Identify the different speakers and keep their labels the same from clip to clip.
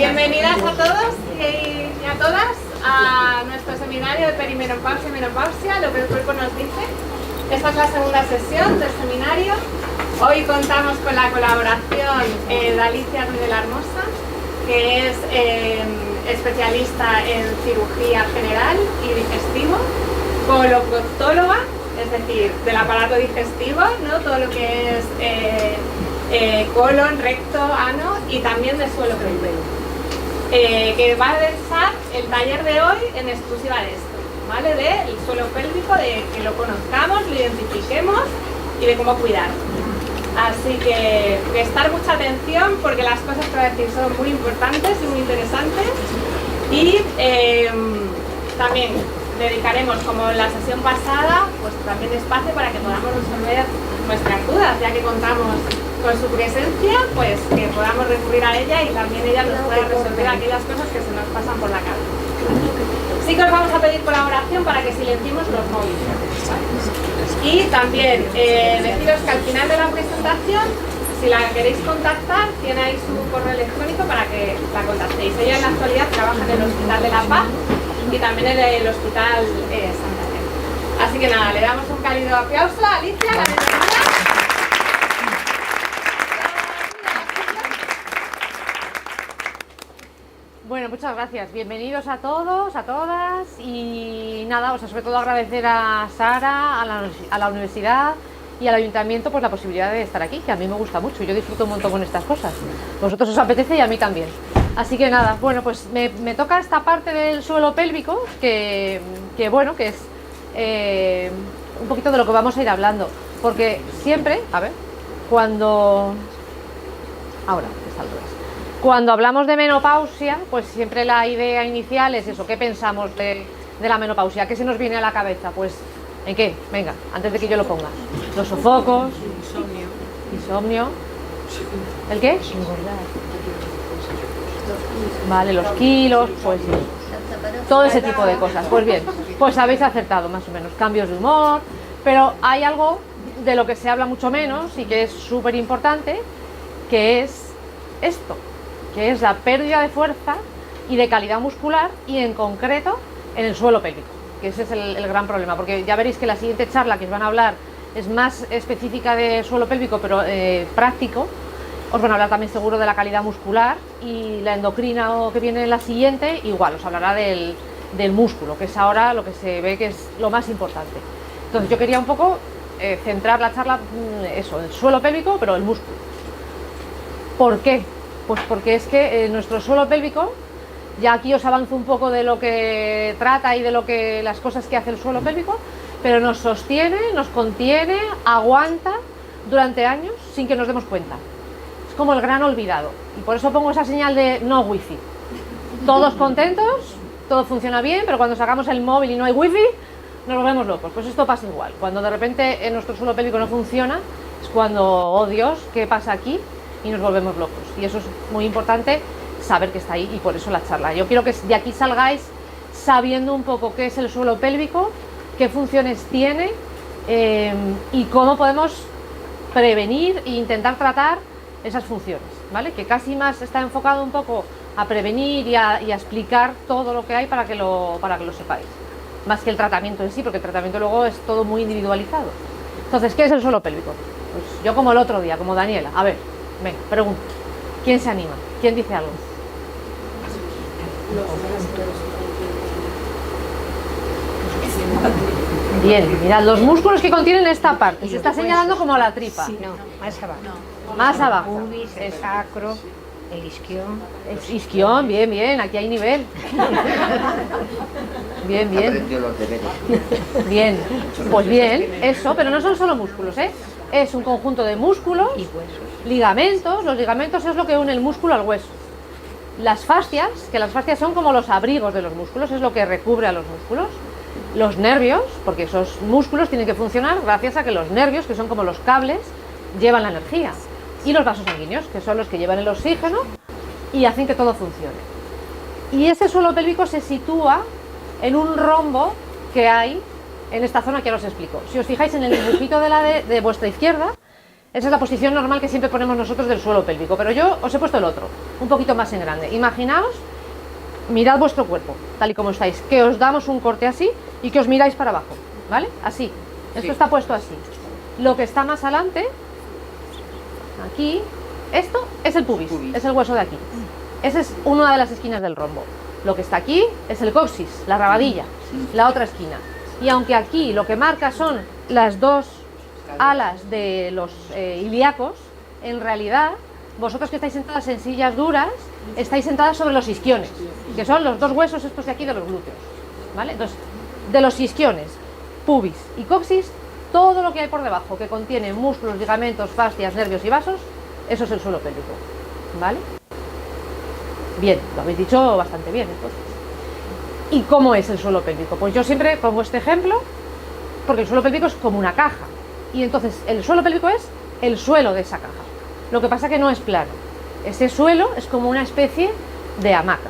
Speaker 1: Bienvenidas a todos y a todas a nuestro seminario de perimenopausia y menopausia, lo que el cuerpo nos dice. Esta es la segunda sesión del seminario. Hoy contamos con la colaboración de Alicia Ruiz de la Hermosa, que es especialista en cirugía general y digestivo, coloproctóloga, es decir, del aparato digestivo, ¿no? Todo lo que es colon, recto, ano y también de suelo pélvico. Que va a realizar el taller de hoy en exclusiva de esto, ¿vale? Del suelo pélvico, de que lo conozcamos, lo identifiquemos y de cómo cuidarlo. Así que prestar mucha atención porque las cosas que voy a decir son muy importantes y muy interesantes. Y también dedicaremos, como en la sesión pasada, pues también espacio para que podamos resolver nuestras dudas, ya que contamos con su presencia, pues que podamos recurrir a ella y también ella nos pueda resolver aquellas cosas que se nos pasan por la cabeza. Sí que os vamos a pedir colaboración para que silenciemos los móviles, ¿vale? Y también deciros que al final de la presentación, si la queréis contactar, tiene ahí su correo electrónico para que la contactéis. Ella en la actualidad trabaja en el Hospital de la Paz y también en el Hospital Santa Fe. Así que nada, le damos un cálido aplauso a Alicia, la bienvenida.
Speaker 2: Bueno, muchas gracias. Bienvenidos a todos, a todas y nada, sobre todo agradecer a Sara, a la universidad y al ayuntamiento pues la posibilidad de estar aquí, que a mí me gusta mucho y yo disfruto un montón con estas cosas. Vosotros os apetece y a mí también. Así que nada, bueno, pues me toca esta parte del suelo pélvico que bueno, que es un poquito de lo que vamos a ir hablando, porque siempre, a ver, cuando hablamos de menopausia, pues siempre la idea inicial es eso. ¿Qué pensamos de la menopausia? ¿Qué se nos viene a la cabeza? Pues, ¿en qué? Venga, antes de que yo lo ponga. Los sofocos. Insomnio. ¿El qué? Engordar. Vale, los kilos, pues sí. Todo ese tipo de cosas. Pues bien, pues habéis acertado más o menos. Cambios de humor. Pero hay algo de lo que se habla mucho menos y que es súper importante, que es esto, que es la pérdida de fuerza y de calidad muscular y en concreto en el suelo pélvico, que ese es el gran problema, porque ya veréis que la siguiente charla que os van a hablar es más específica de suelo pélvico, pero práctico. Os van a hablar también seguro de la calidad muscular y la endocrina que viene en la siguiente, igual os hablará del músculo, que es ahora lo que se ve que es lo más importante. Entonces yo quería un poco centrar la charla, eso, el suelo pélvico, pero el músculo. ¿Por qué? Pues porque es que nuestro suelo pélvico, ya aquí os avanzo un poco de lo que trata y de las cosas que hace el suelo pélvico, pero nos sostiene, nos contiene, aguanta durante años sin que nos demos cuenta. Es como el gran olvidado. Y por eso pongo esa señal de no wifi. Todos contentos, todo funciona bien, pero cuando sacamos el móvil y no hay wifi, nos volvemos locos. Pues esto pasa igual. Cuando de repente nuestro suelo pélvico no funciona, es cuando, oh Dios, ¿qué pasa aquí? Y nos volvemos locos, y eso es muy importante saber que está ahí, y por eso la charla. Yo quiero que de aquí salgáis sabiendo un poco qué es el suelo pélvico, qué funciones tiene y cómo podemos prevenir e intentar tratar esas funciones, ¿vale? Que casi más está enfocado un poco a prevenir y a explicar todo lo que hay para que lo sepáis, más que el tratamiento en sí, porque el tratamiento luego es todo muy individualizado. Entonces, ¿qué es el suelo pélvico? Pues yo, como el otro día, como Daniela, a ver, venga, pregunto. ¿Quién se anima? ¿Quién dice algo? Bien, mirad, los músculos que contienen esta parte. Se está señalando como la tripa.
Speaker 3: Sí, no, más abajo.
Speaker 2: Más abajo.
Speaker 3: Pubis, el sacro, el isquión.
Speaker 2: El isquión, bien, bien, aquí hay nivel. Bien, bien.
Speaker 4: Aprendió los deberes.
Speaker 2: Bien, pues bien, eso, pero no son solo músculos, ¿eh? Es un conjunto de músculos
Speaker 3: Y huesos.
Speaker 2: ligamentos. Los ligamentos es lo que une el músculo al hueso. Las fascias, que las fascias son como los abrigos de los músculos, es lo que recubre a los músculos. Los nervios, porque esos músculos tienen que funcionar gracias a que los nervios, que son como los cables, llevan la energía. Y los vasos sanguíneos, que son los que llevan el oxígeno y hacen que todo funcione. Y ese suelo pélvico se sitúa en un rombo que hay en esta zona que ahora os explico. Si os fijáis en el dibujito de vuestra izquierda, Esa es la posición normal que siempre ponemos nosotros del suelo pélvico, pero yo os he puesto el otro, un poquito más en grande. Imaginaos, mirad vuestro cuerpo, tal y como estáis, que os damos un corte así y que os miráis para abajo, ¿vale? Así. Esto está puesto así. Lo que está más adelante, aquí, esto es el pubis, es el hueso de aquí. Esa es una de las esquinas del rombo. Lo que está aquí es el coxis, la rabadilla, la otra esquina. Y aunque aquí lo que marca son las dos alas de los ilíacos, en realidad, vosotros que estáis sentadas en sillas duras, estáis sentadas sobre los isquiones, que son los dos huesos estos de aquí de los glúteos, ¿vale? Entonces, de los isquiones, pubis y coxis, todo lo que hay por debajo, que contiene músculos, ligamentos, fascias, nervios y vasos, eso es el suelo pélvico, ¿vale? Bien, lo habéis dicho bastante bien, entonces. ¿Y cómo es el suelo pélvico? Pues yo siempre pongo este ejemplo, porque el suelo pélvico es como una caja, y entonces el suelo pélvico es el suelo de esa caja. Lo que pasa que no es plano. Ese suelo es como una especie de hamaca.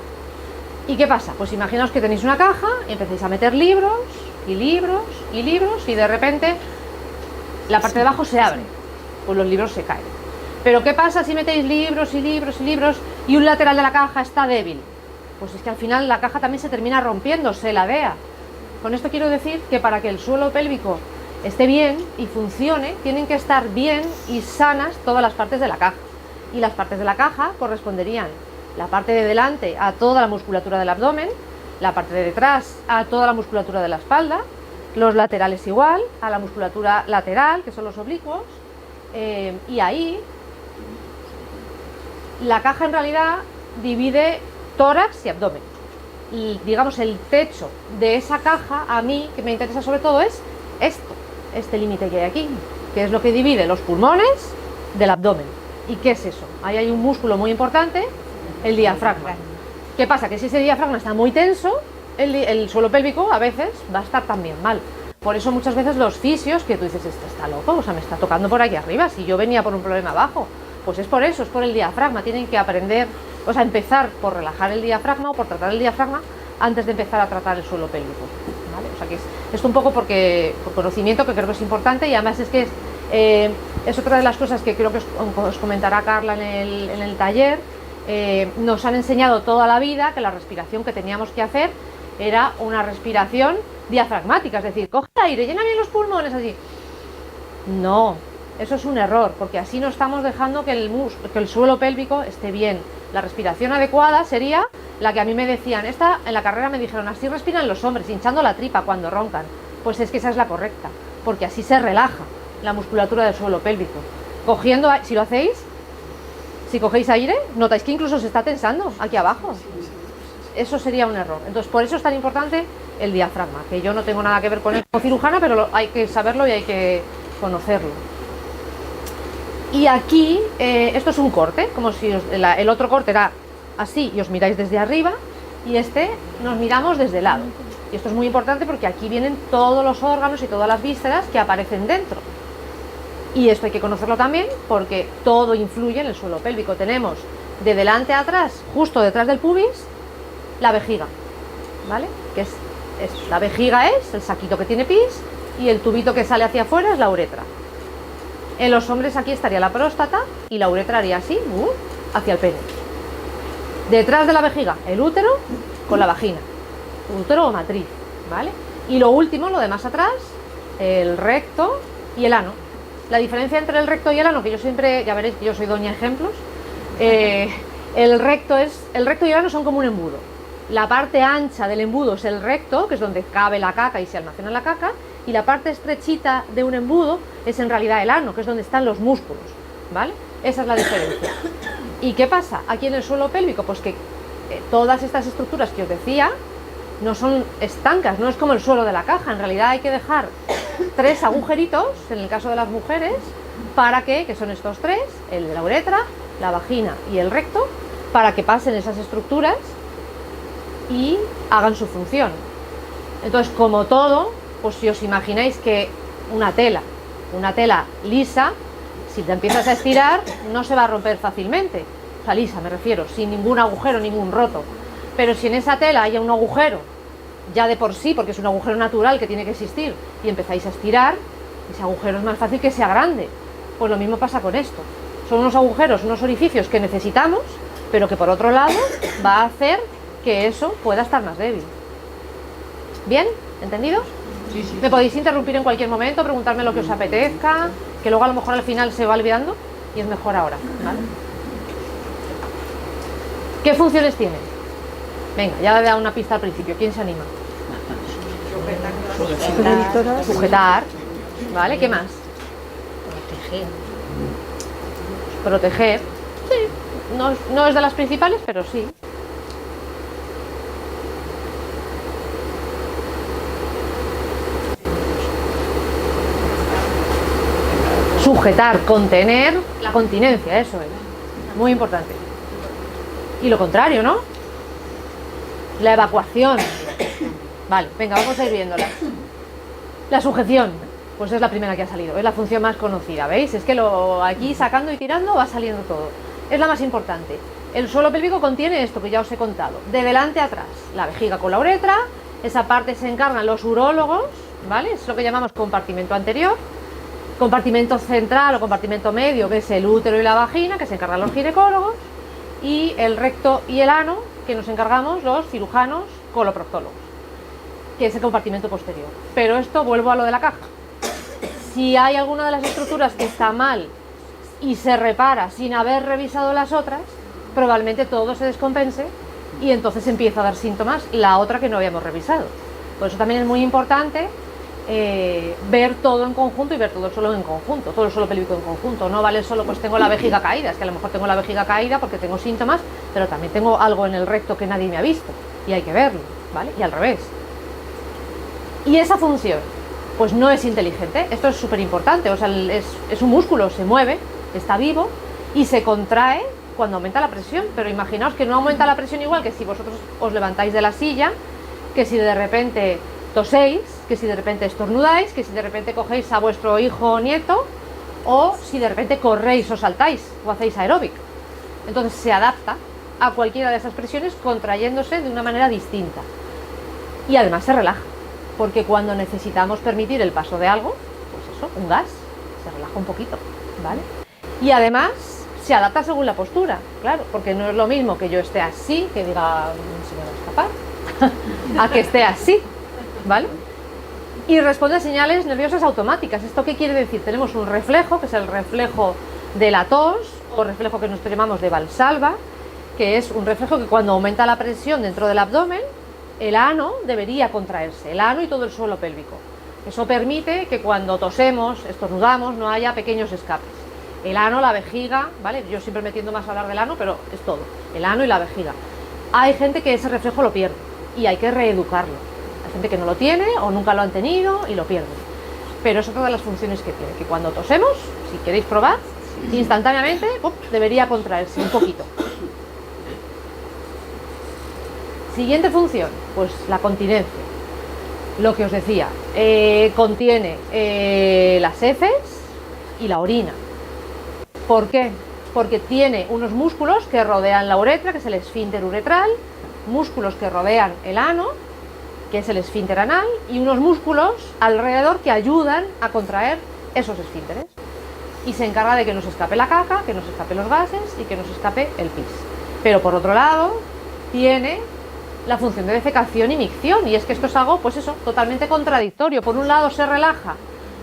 Speaker 2: ¿Y qué pasa? Pues imaginaos que tenéis una caja y empecéis a meter libros y libros y libros y de repente la parte de abajo se abre, pues los libros se caen. Pero ¿qué pasa si metéis libros y libros y libros y un lateral de la caja está débil? Pues es que al final la caja también se termina rompiendo, se ladea. Con esto quiero decir que para que el suelo pélvico esté bien y funcione, tienen que estar bien y sanas todas las partes de la caja. Y las partes de la caja corresponderían la parte de delante a toda la musculatura del abdomen, la parte de detrás a toda la musculatura de la espalda, los laterales igual, a la musculatura lateral, que son los oblicuos, y ahí la caja en realidad divide tórax y abdomen. Y digamos el techo de esa caja, a mí, que me interesa sobre todo, es esto, este límite que hay aquí, que es lo que divide los pulmones del abdomen. ¿Y qué es eso? Ahí hay un músculo muy importante, el diafragma. ¿Qué pasa? Que si ese diafragma está muy tenso, el suelo pélvico a veces va a estar también mal. Por eso muchas veces los fisios, que tú dices, este está loco, o sea, me está tocando por aquí arriba, si yo venía por un problema abajo, pues es por eso, es por el diafragma. Tienen que aprender, o sea, empezar por relajar el diafragma o por tratar el diafragma antes de empezar a tratar el suelo pélvico, ¿vale? O sea, que esto un poco por conocimiento, que creo que es importante, y además es que es otra de las cosas que creo que os comentará Carla en el taller. Nos han enseñado toda la vida que la respiración que teníamos que hacer era una respiración diafragmática, es decir, coge el aire, llena bien los pulmones, así. No, eso es un error, porque así no estamos dejando que el suelo pélvico esté bien. La respiración adecuada sería la que a mí me decían, en la carrera me dijeron, así respiran los hombres, hinchando la tripa cuando roncan. Pues es que esa es la correcta, porque así se relaja la musculatura del suelo pélvico. Cogiendo, si lo hacéis, si cogéis aire, notáis que incluso se está tensando aquí abajo. Eso sería un error. Entonces, por eso es tan importante el diafragma, que yo no tengo nada que ver con él como cirujana, pero hay que saberlo y hay que conocerlo. Y aquí, esto es un corte, como si el otro corte era así y os miráis desde arriba, y este nos miramos desde el lado. Y esto es muy importante porque aquí vienen todos los órganos y todas las vísceras que aparecen dentro. Y esto hay que conocerlo también porque todo influye en el suelo pélvico. Tenemos de delante a atrás, justo detrás del pubis, la vejiga, ¿vale? Que es esto. La vejiga es el saquito que tiene pis y el tubito que sale hacia afuera es la uretra. En los hombres aquí estaría la próstata y la uretra haría así, hacia el pene. Detrás de la vejiga, el útero con la vagina, útero o matriz, ¿vale? Y lo último, lo de más atrás, el recto y el ano. La diferencia entre el recto y el ano, que yo siempre, ya veréis que yo soy doña ejemplos, el recto y el ano son como un embudo. La parte ancha del embudo es el recto, que es donde cabe la caca y se almacena la caca, y la parte estrechita de un embudo es en realidad el ano, que es donde están los músculos, ¿vale? Esa es la diferencia. ¿Y qué pasa aquí en el suelo pélvico? Pues que todas estas estructuras que os decía no son estancas, no es como el suelo de la caja. En realidad hay que dejar 3 agujeritos, en el caso de las mujeres, para que son estos 3, el de la uretra, la vagina y el recto, para que pasen esas estructuras y hagan su función. Entonces, como todo, pues si os imagináis que una tela lisa, si te empiezas a estirar, no se va a romper fácilmente. O sea, lisa me refiero, sin ningún agujero, ningún roto. Pero si en esa tela hay un agujero, ya de por sí, porque es un agujero natural que tiene que existir, y empezáis a estirar, ese agujero es más fácil que sea grande. Pues lo mismo pasa con esto. Son unos agujeros, unos orificios que necesitamos, pero que por otro lado va a hacer que eso pueda estar más débil. ¿Bien? ¿Entendido?
Speaker 4: Sí, sí.
Speaker 2: Me podéis interrumpir en cualquier momento, preguntarme lo que os apetezca, que luego a lo mejor al final se va olvidando y es mejor ahora, ¿vale? ¿Qué funciones tiene? Venga, ya he dado una pista al principio. ¿Quién se anima? Sujetar. ¿Vale? ¿Qué más?
Speaker 3: Proteger.
Speaker 2: Proteger. Sí. No es de las principales, pero sí. Sujetar, contener la continencia, eso es. Muy importante. Y lo contrario, ¿no? La evacuación. Vale, venga, vamos a ir viéndola. La sujeción, pues es la primera que ha salido, es la función más conocida, ¿veis? Es que aquí sacando y tirando va saliendo todo. Es la más importante. El suelo pélvico contiene esto que ya os he contado, de delante a atrás, la vejiga con la uretra, esa parte se encargan los urólogos, ¿vale? Es lo que llamamos compartimento anterior, compartimento central o compartimento medio, que es el útero y la vagina, que se encargan los ginecólogos, y el recto y el ano, que nos encargamos los cirujanos coloproctólogos, que es el compartimento posterior. Pero esto, vuelvo a lo de la caja. Si hay alguna de las estructuras que está mal y se repara sin haber revisado las otras, probablemente todo se descompense y entonces empieza a dar síntomas la otra que no habíamos revisado. Por eso también es muy importante ver todo en conjunto y ver todo el suelo en conjunto, todo el suelo pélvico en conjunto. No vale solo pues tengo la vejiga caída, es que a lo mejor tengo la vejiga caída porque tengo síntomas, pero también tengo algo en el recto que nadie me ha visto y hay que verlo, ¿vale? Y al revés. Y esa función, pues no es inteligente, esto es súper importante, o sea, es un músculo, se mueve, está vivo y se contrae cuando aumenta la presión, pero imaginaos que no aumenta la presión igual que si vosotros os levantáis de la silla, que si de repente toséis, que si de repente estornudáis, que si de repente cogéis a vuestro hijo o nieto, o si de repente corréis o saltáis o hacéis aeróbic. Entonces se adapta a cualquiera de esas presiones contrayéndose de una manera distinta. Y además se relaja, porque cuando necesitamos permitir el paso de algo, pues eso, un gas, se relaja un poquito, ¿vale? Y además se adapta según la postura, claro, porque no es lo mismo que yo esté así, que diga, se me va a escapar, a que esté así, ¿vale? Y responde a señales nerviosas automáticas. ¿Esto qué quiere decir? Tenemos un reflejo, que es el reflejo de la tos, o reflejo que nosotros llamamos de Valsalva, que es un reflejo que cuando aumenta la presión dentro del abdomen, el ano debería contraerse, el ano y todo el suelo pélvico. Eso permite que cuando tosemos, estornudamos, no haya pequeños escapes. El ano, la vejiga, ¿vale? Yo siempre me tiendo más a hablar del ano, pero es todo, el ano y la vejiga. Hay gente que ese reflejo lo pierde y hay que reeducarlo. Hay gente que no lo tiene o nunca lo han tenido y lo pierden. Pero es otra de las funciones que tiene, que cuando tosemos, si queréis probar, instantáneamente debería contraerse un poquito. Siguiente función, pues la continencia. Lo que os decía, contiene las heces y la orina. ¿Por qué? Porque tiene unos músculos que rodean la uretra, que es el esfínter uretral, músculos que rodean el ano, que es el esfínter anal, y unos músculos alrededor que ayudan a contraer esos esfínteres. Y se encarga de que no se escape la caca, que no se escape los gases y que no se escape el pis. Pero por otro lado, tiene la función de defecación y micción, y es que esto es algo, pues eso, totalmente contradictorio. Por un lado se relaja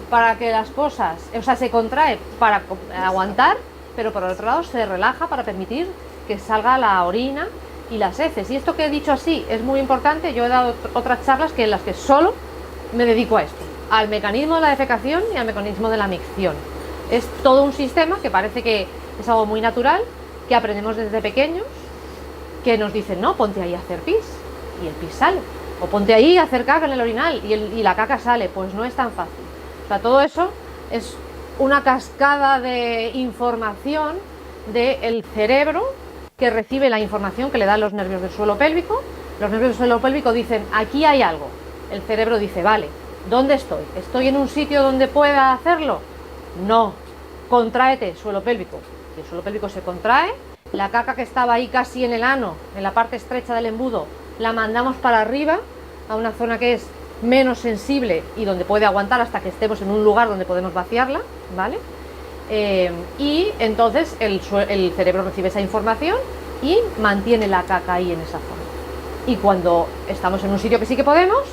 Speaker 2: para que las cosas, o sea, se contrae para aguantar, pero por otro lado se relaja para permitir que salga la orina y las heces. Y esto que he dicho así es muy importante. Yo he dado otras charlas en las que solo me dedico a esto, al mecanismo de la defecación y al mecanismo de la micción. Es todo un sistema que parece que es algo muy natural, que aprendemos desde pequeños, que nos dicen, no, ponte ahí a hacer pis y el pis sale, o ponte ahí a hacer caca en el orinal y la caca sale. Pues no es tan fácil. O sea, todo eso es una cascada de información del cerebro que recibe la información que le dan los nervios del suelo pélvico. Los nervios del suelo pélvico dicen, aquí hay algo. El cerebro dice, vale, ¿dónde estoy? ¿Estoy en un sitio donde pueda hacerlo? No, contráete, suelo pélvico. Y el suelo pélvico se contrae. La caca que estaba ahí casi en el ano, en la parte estrecha del embudo, la mandamos para arriba, a una zona que es menos sensible y donde puede aguantar hasta que estemos en un lugar donde podemos vaciarla, ¿vale? Y entonces el cerebro recibe esa información y mantiene la caca ahí en esa zona. Y cuando estamos en un sitio que sí que podemos,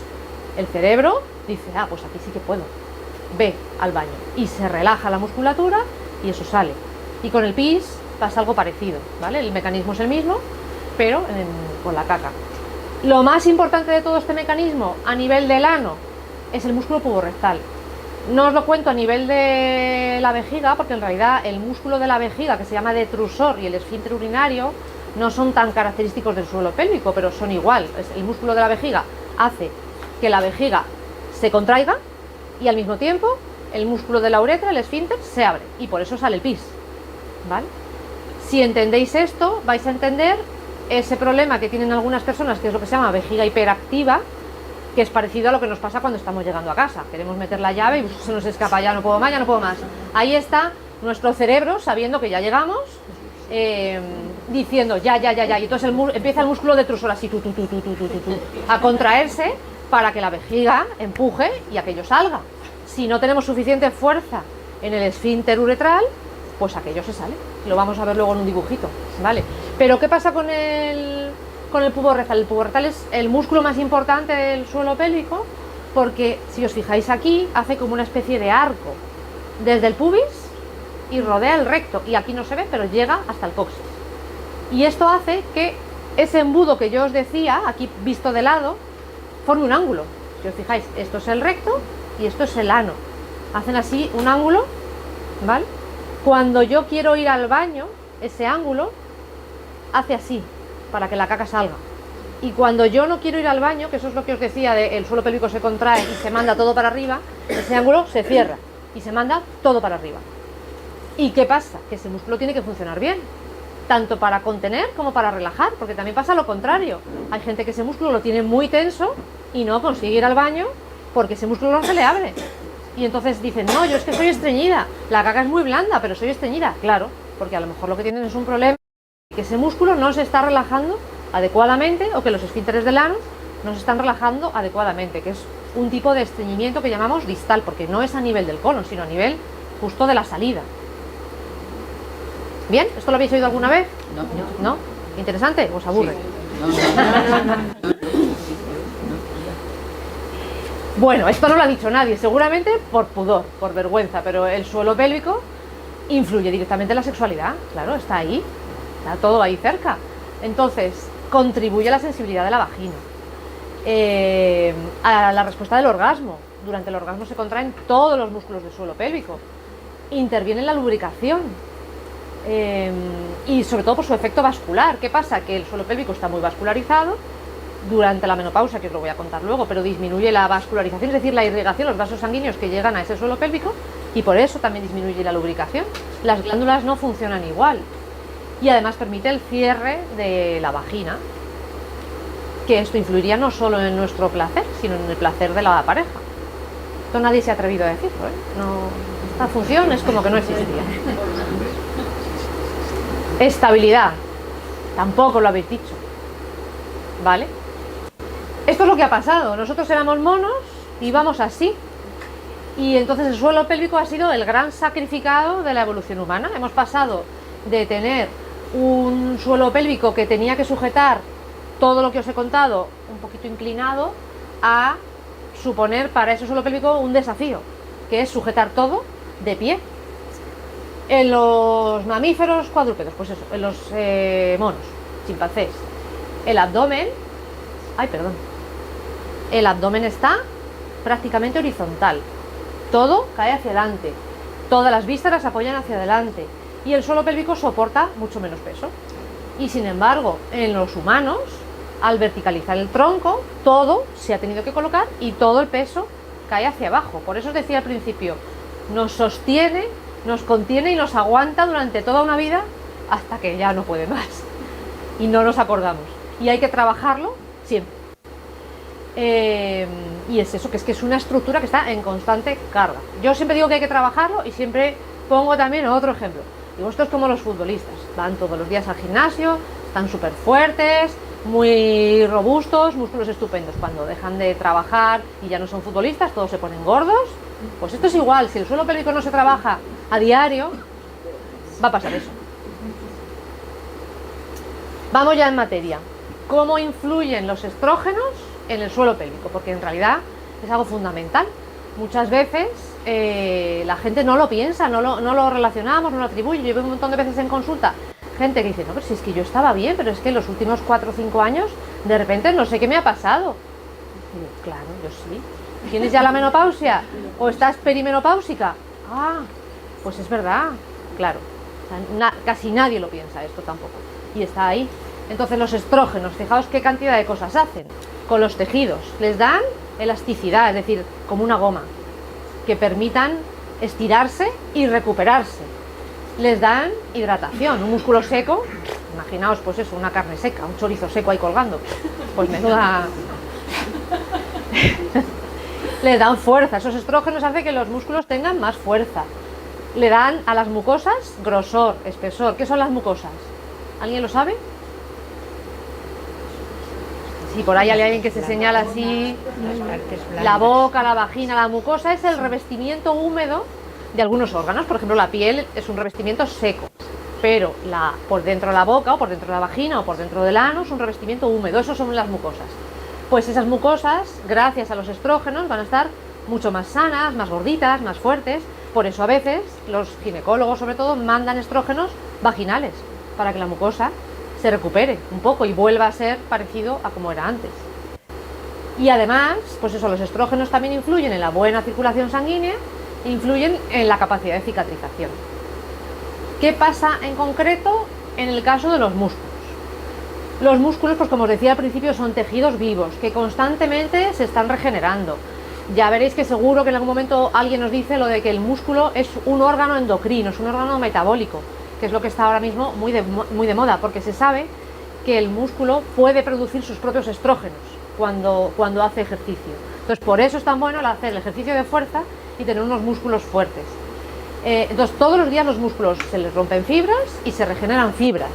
Speaker 2: el cerebro dice, pues aquí sí que puedo, ve al baño, y se relaja la musculatura y eso sale. Y con el pis pasa algo parecido, ¿vale? El mecanismo es el mismo, pero con la caca. Lo más importante de todo este mecanismo a nivel del ano es el músculo puborectal. No os lo cuento a nivel de la vejiga, porque en realidad el músculo de la vejiga, que se llama detrusor, y el esfínter urinario no son tan característicos del suelo pélvico, pero son igual. El músculo de la vejiga hace que la vejiga se contraiga y al mismo tiempo el músculo de la uretra, el esfínter, se abre y por eso sale el pis, ¿vale? Si entendéis esto, vais a entender ese problema que tienen algunas personas, que es lo que se llama vejiga hiperactiva, que es parecido a lo que nos pasa cuando estamos llegando a casa. Queremos meter la llave y se nos escapa, ya no puedo más, ya no puedo más. Ahí está nuestro cerebro sabiendo que ya llegamos, diciendo ya, y entonces empieza el músculo detrusor así a contraerse para que la vejiga empuje y aquello salga. Si no tenemos suficiente fuerza en el esfínter uretral, pues aquello se sale. Lo vamos a ver luego en un dibujito, ¿vale? Pero ¿qué pasa con el pubo rectal? El pubo rectal es el músculo más importante del suelo pélvico, porque si os fijáis aquí, hace como una especie de arco desde el pubis y rodea el recto, y aquí no se ve, pero llega hasta el coxis. Y esto hace que ese embudo que yo os decía, aquí visto de lado, forme un ángulo. Si os fijáis, esto es el recto y esto es el ano. Hacen así un ángulo, ¿vale? Cuando yo quiero ir al baño, ese ángulo hace así, para que la caca salga. Y cuando yo no quiero ir al baño, que eso es lo que os decía, el suelo pélvico se contrae y se manda todo para arriba, ese ángulo se cierra y se manda todo para arriba. ¿Y qué pasa? Que ese músculo tiene que funcionar bien, tanto para contener como para relajar, porque también pasa lo contrario. Hay gente que ese músculo lo tiene muy tenso y no consigue ir al baño porque ese músculo no se le abre. Y entonces dicen, no, yo es que soy estreñida, la caca es muy blanda, pero soy estreñida. Claro, porque a lo mejor lo que tienen es un problema, que ese músculo no se está relajando adecuadamente, o que los esfínteres del ano no se están relajando adecuadamente, que es un tipo de estreñimiento que llamamos distal, porque no es a nivel del colon, sino a nivel justo de la salida. ¿Bien? ¿Esto lo habéis oído alguna vez?
Speaker 3: No.
Speaker 2: ¿No? ¿Interesante? ¿Os aburre?
Speaker 3: Sí.
Speaker 2: Bueno, esto no lo ha dicho nadie, seguramente por pudor, por vergüenza, pero el suelo pélvico influye directamente en la sexualidad, claro, está ahí, está todo ahí cerca. Entonces, contribuye a la sensibilidad de la vagina, a la respuesta del orgasmo. Durante el orgasmo se contraen todos los músculos del suelo pélvico, interviene en la lubricación, y sobre todo por su efecto vascular. ¿Qué pasa? Que el suelo pélvico está muy vascularizado durante la menopausia, que os lo voy a contar luego, pero disminuye la vascularización, es decir, la irrigación, los vasos sanguíneos que llegan a ese suelo pélvico, y por eso también disminuye la lubricación. Las glándulas no funcionan igual, y además permite el cierre de la vagina, que esto influiría no solo en nuestro placer, sino en el placer de la pareja. Esto nadie se ha atrevido a decirlo, ¿eh? No, esta función es como que no existía. Estabilidad, tampoco lo habéis dicho, ¿vale? Esto es lo que ha pasado. Nosotros éramos monos y íbamos así, y entonces el suelo pélvico ha sido el gran sacrificado de la evolución humana. Hemos pasado de tener un suelo pélvico que tenía que sujetar todo lo que os he contado un poquito inclinado, a suponer para ese suelo pélvico un desafío, que es sujetar todo de pie. En los mamíferos cuadrúpedos, pues eso, en los monos, chimpancés, el abdomen está prácticamente horizontal, todo cae hacia adelante, todas las vísceras apoyan hacia adelante, y el suelo pélvico soporta mucho menos peso. Y sin embargo, en los humanos, al verticalizar el tronco, todo se ha tenido que colocar y todo el peso cae hacia abajo. Por eso os decía al principio, nos sostiene, nos contiene y nos aguanta durante toda una vida hasta que ya no puede más y no nos acordamos, y hay que trabajarlo siempre. Y es eso, que es una estructura que está en constante carga. Yo siempre digo que hay que trabajarlo, y siempre pongo también otro ejemplo. Digo, esto es como los futbolistas, van todos los días al gimnasio, están súper fuertes, muy robustos, músculos estupendos. Cuando dejan de trabajar y ya no son futbolistas, todos se ponen gordos. Pues esto es igual, si el suelo pélvico no se trabaja a diario, va a pasar eso. Vamos ya en materia. ¿Cómo influyen los estrógenos en el suelo pélvico? Porque en realidad es algo fundamental. Muchas veces la gente no lo piensa, no lo relacionamos, no lo atribuye. Yo veo un montón de veces en consulta gente que dice, no, pero si es que yo estaba bien, pero es que en los últimos 4 o 5 años de repente no sé qué me ha pasado. Y digo, claro, yo sí. ¿Tienes ya la menopausia? ¿O estás perimenopáusica? Ah, pues es verdad, claro. O sea, casi nadie lo piensa esto tampoco. Y está ahí. Entonces los estrógenos, fijaos qué cantidad de cosas hacen con los tejidos. Les dan elasticidad, es decir, como una goma, que permitan estirarse y recuperarse. Les dan hidratación, un músculo seco, imaginaos pues eso, una carne seca, un chorizo seco ahí colgando, pues menuda... Les dan fuerza, esos estrógenos hacen que los músculos tengan más fuerza. Le dan a las mucosas grosor, espesor. ¿Qué son las mucosas? ¿Alguien lo sabe? Si por ahí hay alguien que se señala así, la boca, la vagina, la mucosa es el revestimiento húmedo de algunos órganos. Por ejemplo, la piel es un revestimiento seco, pero por dentro de la boca o por dentro de la vagina o por dentro del ano es un revestimiento húmedo. Eso son las mucosas. Pues esas mucosas, gracias a los estrógenos, van a estar mucho más sanas, más gorditas, más fuertes. Por eso a veces los ginecólogos, sobre todo, mandan estrógenos vaginales para que la mucosa se recupere un poco y vuelva a ser parecido a como era antes. Y además, pues eso, los estrógenos también influyen en la buena circulación sanguínea, influyen en la capacidad de cicatrización. ¿Qué pasa en concreto en el caso de los músculos? Los músculos, pues como os decía al principio, son tejidos vivos que constantemente se están regenerando. Ya veréis que seguro que en algún momento alguien nos dice lo de que el músculo es un órgano endocrino, es un órgano metabólico, que es lo que está ahora mismo muy de moda, porque se sabe que el músculo puede producir sus propios estrógenos cuando hace ejercicio. Entonces por eso es tan bueno hacer el ejercicio de fuerza y tener unos músculos fuertes. Entonces todos los días los músculos se les rompen fibras y se regeneran fibras.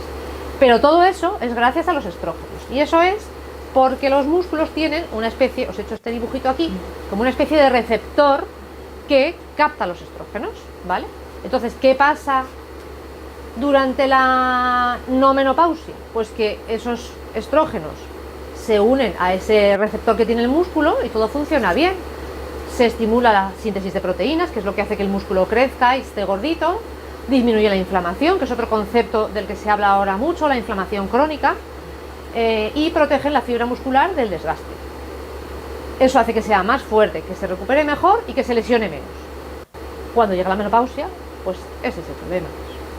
Speaker 2: Pero todo eso es gracias a los estrógenos. Y eso es porque los músculos tienen una especie, os he hecho este dibujito aquí, como una especie de receptor que capta los estrógenos, ¿vale? Entonces, ¿qué pasa durante la no menopausia? Pues que esos estrógenos se unen a ese receptor que tiene el músculo y todo funciona bien. Se estimula la síntesis de proteínas, que es lo que hace que el músculo crezca y esté gordito. Disminuye la inflamación, que es otro concepto del que se habla ahora mucho, la inflamación crónica, y protegen la fibra muscular del desgaste. Eso hace que sea más fuerte, que se recupere mejor y que se lesione menos. Cuando llega la menopausia, pues ese es el problema.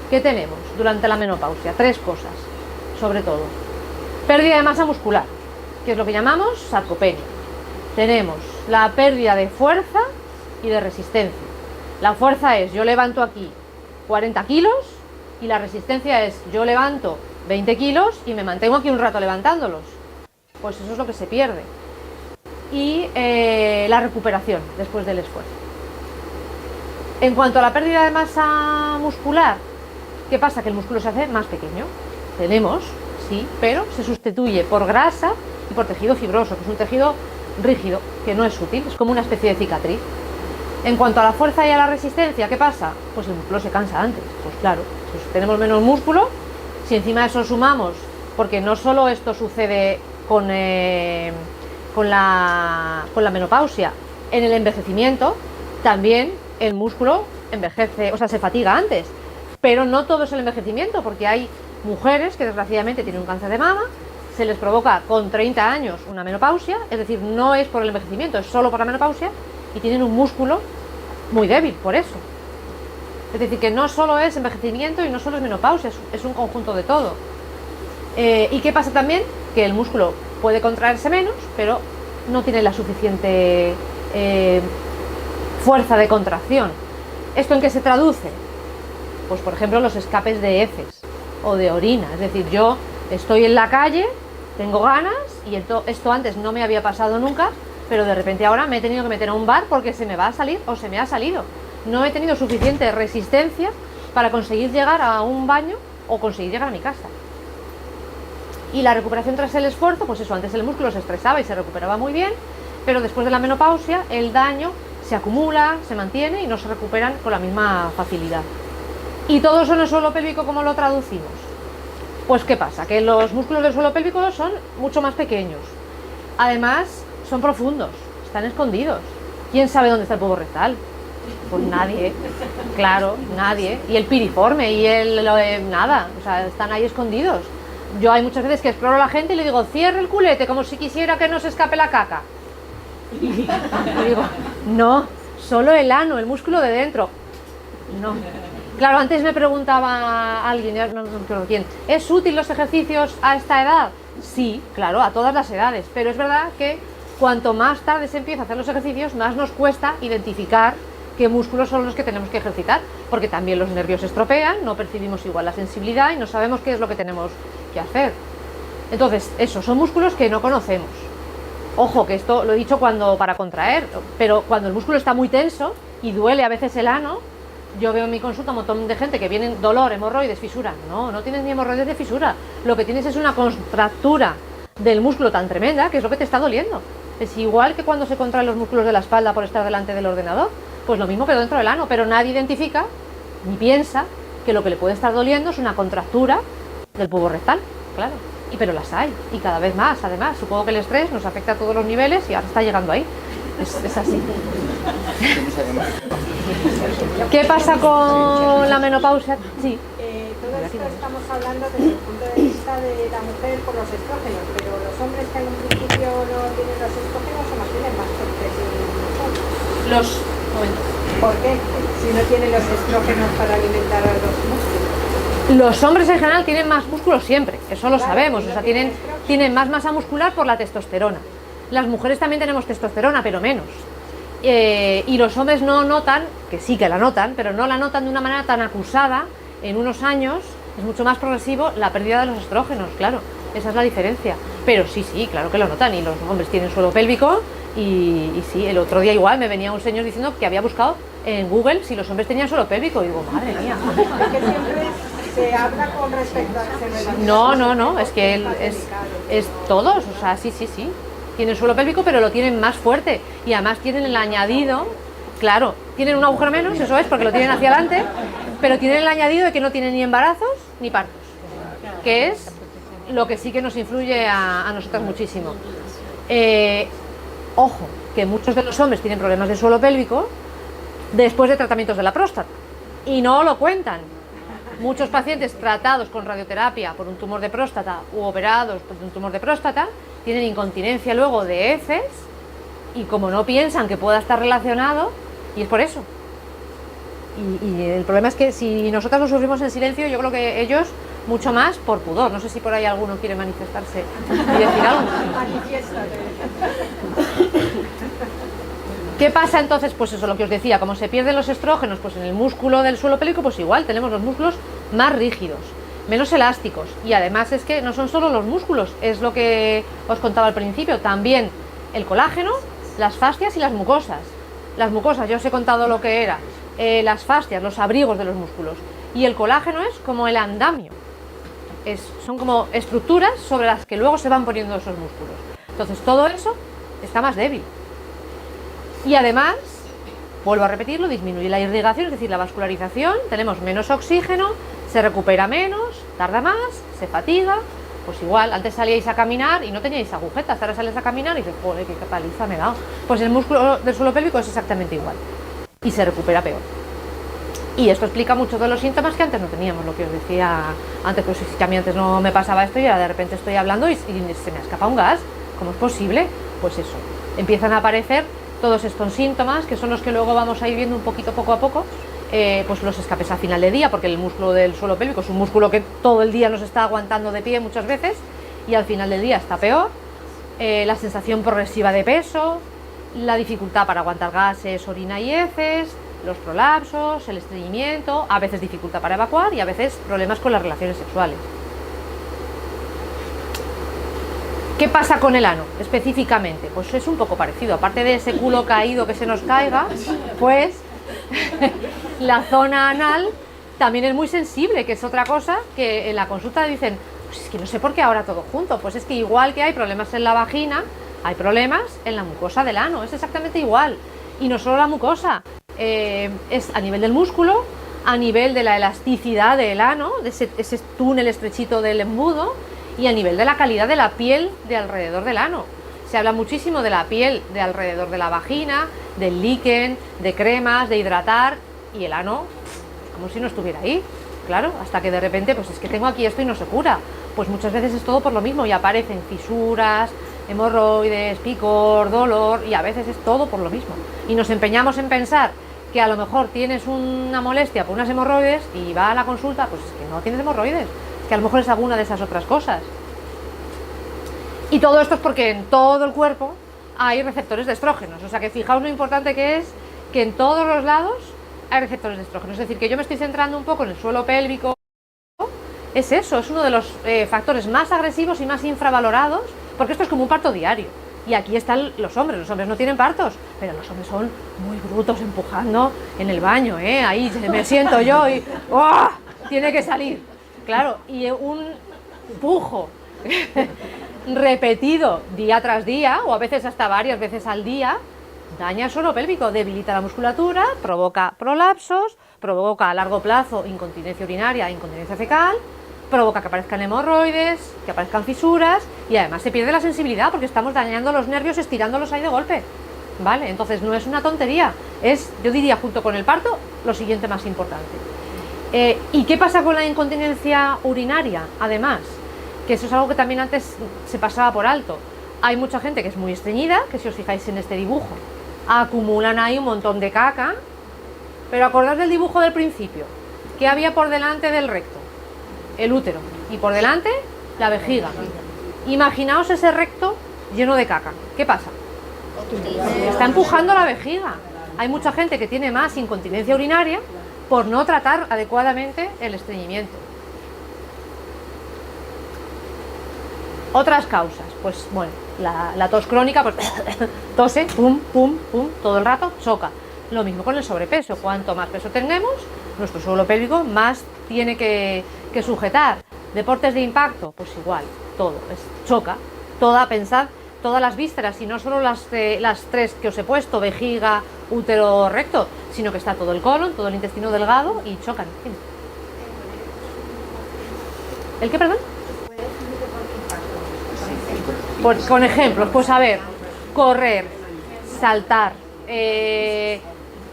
Speaker 2: ¿Qué tenemos durante la menopausia? 3 cosas, sobre todo. Pérdida de masa muscular, que es lo que llamamos sarcopenia. Tenemos la pérdida de fuerza y de resistencia. La fuerza es, yo levanto aquí 40 kilos y la resistencia es, yo levanto 20 kilos y me mantengo aquí un rato levantándolos. Pues eso es lo que se pierde. Y la recuperación después del esfuerzo. En cuanto a la pérdida de masa muscular, ¿qué pasa? Que el músculo se hace más pequeño. Tenemos, sí, pero se sustituye por grasa y por tejido fibroso, que es un tejido rígido, que no es útil, es como una especie de cicatriz. En cuanto a la fuerza y a la resistencia, ¿qué pasa? Pues el músculo se cansa antes. Pues claro, pues tenemos menos músculo. Si encima de eso sumamos, porque no solo esto sucede con la menopausia, en el envejecimiento, también el músculo envejece, o sea, se fatiga antes. Pero no todo es el envejecimiento, porque hay mujeres que desgraciadamente tienen un cáncer de mama, se les provoca con 30 años una menopausia, es decir, no es por el envejecimiento, es solo por la menopausia, y tienen un músculo muy débil por eso. Es decir, que no solo es envejecimiento y no solo es menopausia, es un conjunto de todo. ¿Y qué pasa también? Que el músculo puede contraerse menos, pero no tiene la suficiente fuerza de contracción. ¿Esto en qué se traduce? Pues por ejemplo los escapes de heces o de orina. Es decir, yo estoy en la calle, tengo ganas, y esto antes no me había pasado nunca, pero de repente ahora me he tenido que meter a un bar porque se me va a salir o se me ha salido. No he tenido suficiente resistencia para conseguir llegar a un baño o conseguir llegar a mi casa. Y la recuperación tras el esfuerzo, pues eso, antes el músculo se estresaba y se recuperaba muy bien, pero después de la menopausia el daño se acumula, se mantiene y no se recuperan con la misma facilidad. ¿Y todo eso en el suelo pélvico cómo lo traducimos? Pues ¿qué pasa? Que los músculos del suelo pélvico son mucho más pequeños. Además, son profundos, están escondidos. ¿Quién sabe dónde está el bulbo rectal? Pues nadie, claro, nadie. Y el piriforme y nada, o sea, están ahí escondidos. Yo hay muchas veces que exploro a la gente y le digo, cierre el culete, como si quisiera que no se escape la caca. Y digo, no, solo el ano, el músculo de dentro. No. Claro, antes me preguntaba alguien, ya no recuerdo quién, ¿es útil los ejercicios a esta edad? Sí, claro, a todas las edades, pero es verdad que cuanto más tarde se empieza a hacer los ejercicios, más nos cuesta identificar qué músculos son los que tenemos que ejercitar, porque también los nervios se estropean, no percibimos igual la sensibilidad y no sabemos qué es lo que tenemos que hacer. Entonces, esos son músculos que no conocemos. Ojo, que esto lo he dicho para contraer, pero cuando el músculo está muy tenso y duele a veces el ano, yo veo en mi consulta un montón de gente que viene dolor, hemorroides, fisura. No, no tienes ni hemorroides de fisura. Lo que tienes es una contractura del músculo tan tremenda que es lo que te está doliendo. Es igual que cuando se contraen los músculos de la espalda por estar delante del ordenador. Pues lo mismo que dentro del ano, pero nadie identifica ni piensa que lo que le puede estar doliendo es una contractura del bulbo rectal, claro. Pero las hay, y cada vez más, además. Supongo que el estrés nos afecta a todos los niveles y ahora está llegando ahí. Es así. ¿Qué pasa con la menopausia? Sí.
Speaker 3: Todo esto estamos hablando desde el punto de vista de la mujer por los estrógenos, pero los hombres que en un principio no tienen los estrógenos o más tienen más fuertes que nosotros. ¿Por qué? Si no tienen los estrógenos para alimentar a los músculos.
Speaker 2: Los hombres en general tienen más músculos siempre, eso lo sabemos, o sea, tienen más masa muscular por la testosterona. Las mujeres también tenemos testosterona, pero menos. Y los hombres no notan, que sí que la notan, pero no la notan de una manera tan acusada. En unos años es mucho más progresivo la pérdida de los estrógenos, claro, esa es la diferencia. Pero sí, claro que lo notan, y los hombres tienen suelo pélvico, y sí, el otro día igual me venía un señor diciendo que había buscado en Google si los hombres tenían suelo pélvico, y digo, madre mía.
Speaker 3: Es que siempre se habla con respecto a...
Speaker 2: No, es que es todos, o sea, sí. Tienen suelo pélvico, pero lo tienen más fuerte, y además tienen el añadido, claro, tienen un agujero menos, eso es, porque lo tienen hacia adelante, pero tienen el añadido de que no tienen ni embarazos ni partos, que es lo que sí que nos influye a nosotras muchísimo. Ojo, que muchos de los hombres tienen problemas de suelo pélvico después de tratamientos de la próstata, y no lo cuentan. Muchos pacientes tratados con radioterapia por un tumor de próstata u operados por un tumor de próstata tienen incontinencia luego de heces, y como no piensan que pueda estar relacionado, y es por eso. Y el problema es que si nosotras lo sufrimos en silencio, yo creo que ellos mucho más por pudor. No sé si por ahí alguno quiere manifestarse y decir algo. ¿Qué pasa entonces? Pues eso, lo que os decía, como se pierden los estrógenos, pues en el músculo del suelo pélvico, pues igual tenemos los músculos más rígidos, menos elásticos, y además es que no son solo los músculos, es lo que os contaba al principio, también el colágeno, las fascias y las mucosas. Las mucosas, yo os he contado lo que era, las fascias, los abrigos de los músculos, y el colágeno es como el andamio, son como estructuras sobre las que luego se van poniendo esos músculos. Entonces todo eso está más débil. Y además, vuelvo a repetirlo, disminuye la irrigación, es decir, la vascularización, tenemos menos oxígeno, se recupera menos, tarda más, se fatiga. Pues igual, antes salíais a caminar y no teníais agujetas, ahora sales a caminar y dices, joder, qué paliza me he dado. Pues el músculo del suelo pélvico es exactamente igual y se recupera peor. Y esto explica muchos de los síntomas que antes no teníamos, lo que os decía antes, pues si a mí antes no me pasaba esto y ahora de repente estoy hablando y se me escapa un gas. ¿Cómo es posible? Pues eso, empiezan a aparecer todos estos síntomas, que son los que luego vamos a ir viendo un poquito poco a poco, pues los escapes a final de día, porque el músculo del suelo pélvico es un músculo que todo el día nos está aguantando de pie muchas veces, y al final del día está peor, la sensación progresiva de peso, la dificultad para aguantar gases, orina y heces, los prolapsos, el estreñimiento, a veces dificultad para evacuar y a veces problemas con las relaciones sexuales. ¿Qué pasa con el ano específicamente? Pues es un poco parecido, aparte de ese culo caído que se nos caiga, pues la zona anal también es muy sensible, que es otra cosa que en la consulta dicen, pues es que no sé por qué ahora todo junto. Pues es que igual que hay problemas en la vagina, hay problemas en la mucosa del ano, es exactamente igual. Y no solo la mucosa, es a nivel del músculo, a nivel de la elasticidad del ano, de ese túnel estrechito del embudo, y a nivel de la calidad de la piel de alrededor del ano. Se habla muchísimo de la piel de alrededor de la vagina, del líquen, de cremas, de hidratar, y el ano, pues como si no estuviera ahí, claro, hasta que de repente, pues es que tengo aquí esto y no se cura. Pues muchas veces es todo por lo mismo y aparecen fisuras, hemorroides, picor, dolor, y a veces es todo por lo mismo. Y nos empeñamos en pensar que a lo mejor tienes una molestia por unas hemorroides y va a la consulta, pues es que no tienes hemorroides, es que a lo mejor es alguna de esas otras cosas. Y todo esto es porque en todo el cuerpo hay receptores de estrógenos, o sea que fijaos lo importante que es que en todos los lados hay receptores de estrógenos, es decir, que yo me estoy centrando un poco en el suelo pélvico, es eso, es uno de los factores más agresivos y más infravalorados, porque esto es como un parto diario. Y aquí están los hombres no tienen partos, pero los hombres son muy brutos empujando en el baño, ahí me siento yo y ¡oh! Tiene que salir, claro, y un pujo repetido día tras día, o a veces hasta varias veces al día, daña el suelo pélvico, debilita la musculatura, provoca prolapsos, provoca a largo plazo incontinencia urinaria, incontinencia fecal, provoca que aparezcan hemorroides, que aparezcan fisuras, y además se pierde la sensibilidad porque estamos dañando los nervios estirándolos ahí de golpe, ¿vale? Entonces no es una tontería, es, yo diría, junto con el parto, lo siguiente más importante. ¿Y qué pasa con la incontinencia urinaria? Además, que eso es algo que también antes se pasaba por alto. Hay mucha gente que es muy estreñida, que si os fijáis en este dibujo, acumulan ahí un montón de caca, pero acordad del dibujo del principio, ¿qué había por delante del recto? El útero, y por delante la vejiga. Imaginaos ese recto lleno de caca. ¿Qué pasa? Está empujando la vejiga. Hay mucha gente que tiene más incontinencia urinaria por no tratar adecuadamente el estreñimiento. Otras causas, pues bueno, la tos crónica, pues tose, pum, pum, pum, todo el rato, choca. Lo mismo con el sobrepeso, cuanto más peso tengamos, nuestro suelo pélvico más tiene que sujetar. Deportes de impacto, pues igual, todo, choca. Pensad, todas las vísceras, y no solo las tres que os he puesto, vejiga, útero, recto, sino que está todo el colon, todo el intestino delgado y chocan. ¿El qué, perdón? Con ejemplos, pues a ver, correr, saltar,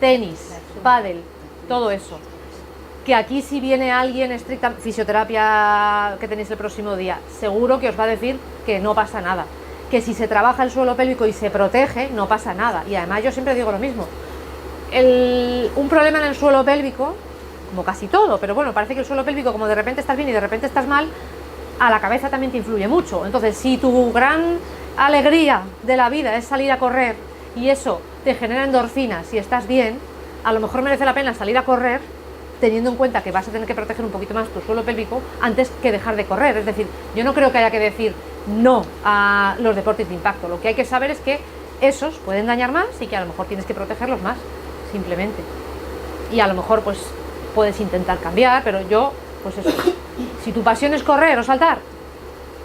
Speaker 2: tenis, pádel, todo eso. Que aquí si viene alguien estricta, fisioterapia que tenéis el próximo día, seguro que os va a decir que no pasa nada. Que si se trabaja el suelo pélvico y se protege, no pasa nada. Y además yo siempre digo lo mismo. Un problema en el suelo pélvico, como casi todo, pero bueno, parece que el suelo pélvico, como de repente estás bien y de repente estás mal, a la cabeza también te influye mucho. Entonces, si tu gran alegría de la vida es salir a correr y eso te genera endorfinas y estás bien, a lo mejor merece la pena salir a correr teniendo en cuenta que vas a tener que proteger un poquito más tu suelo pélvico antes que dejar de correr. Es decir, yo no creo que haya que decir no a los deportes de impacto. Lo que hay que saber es que esos pueden dañar más y que a lo mejor tienes que protegerlos más, simplemente. Y a lo mejor pues puedes intentar cambiar, pero yo, pues eso, si tu pasión es correr o saltar,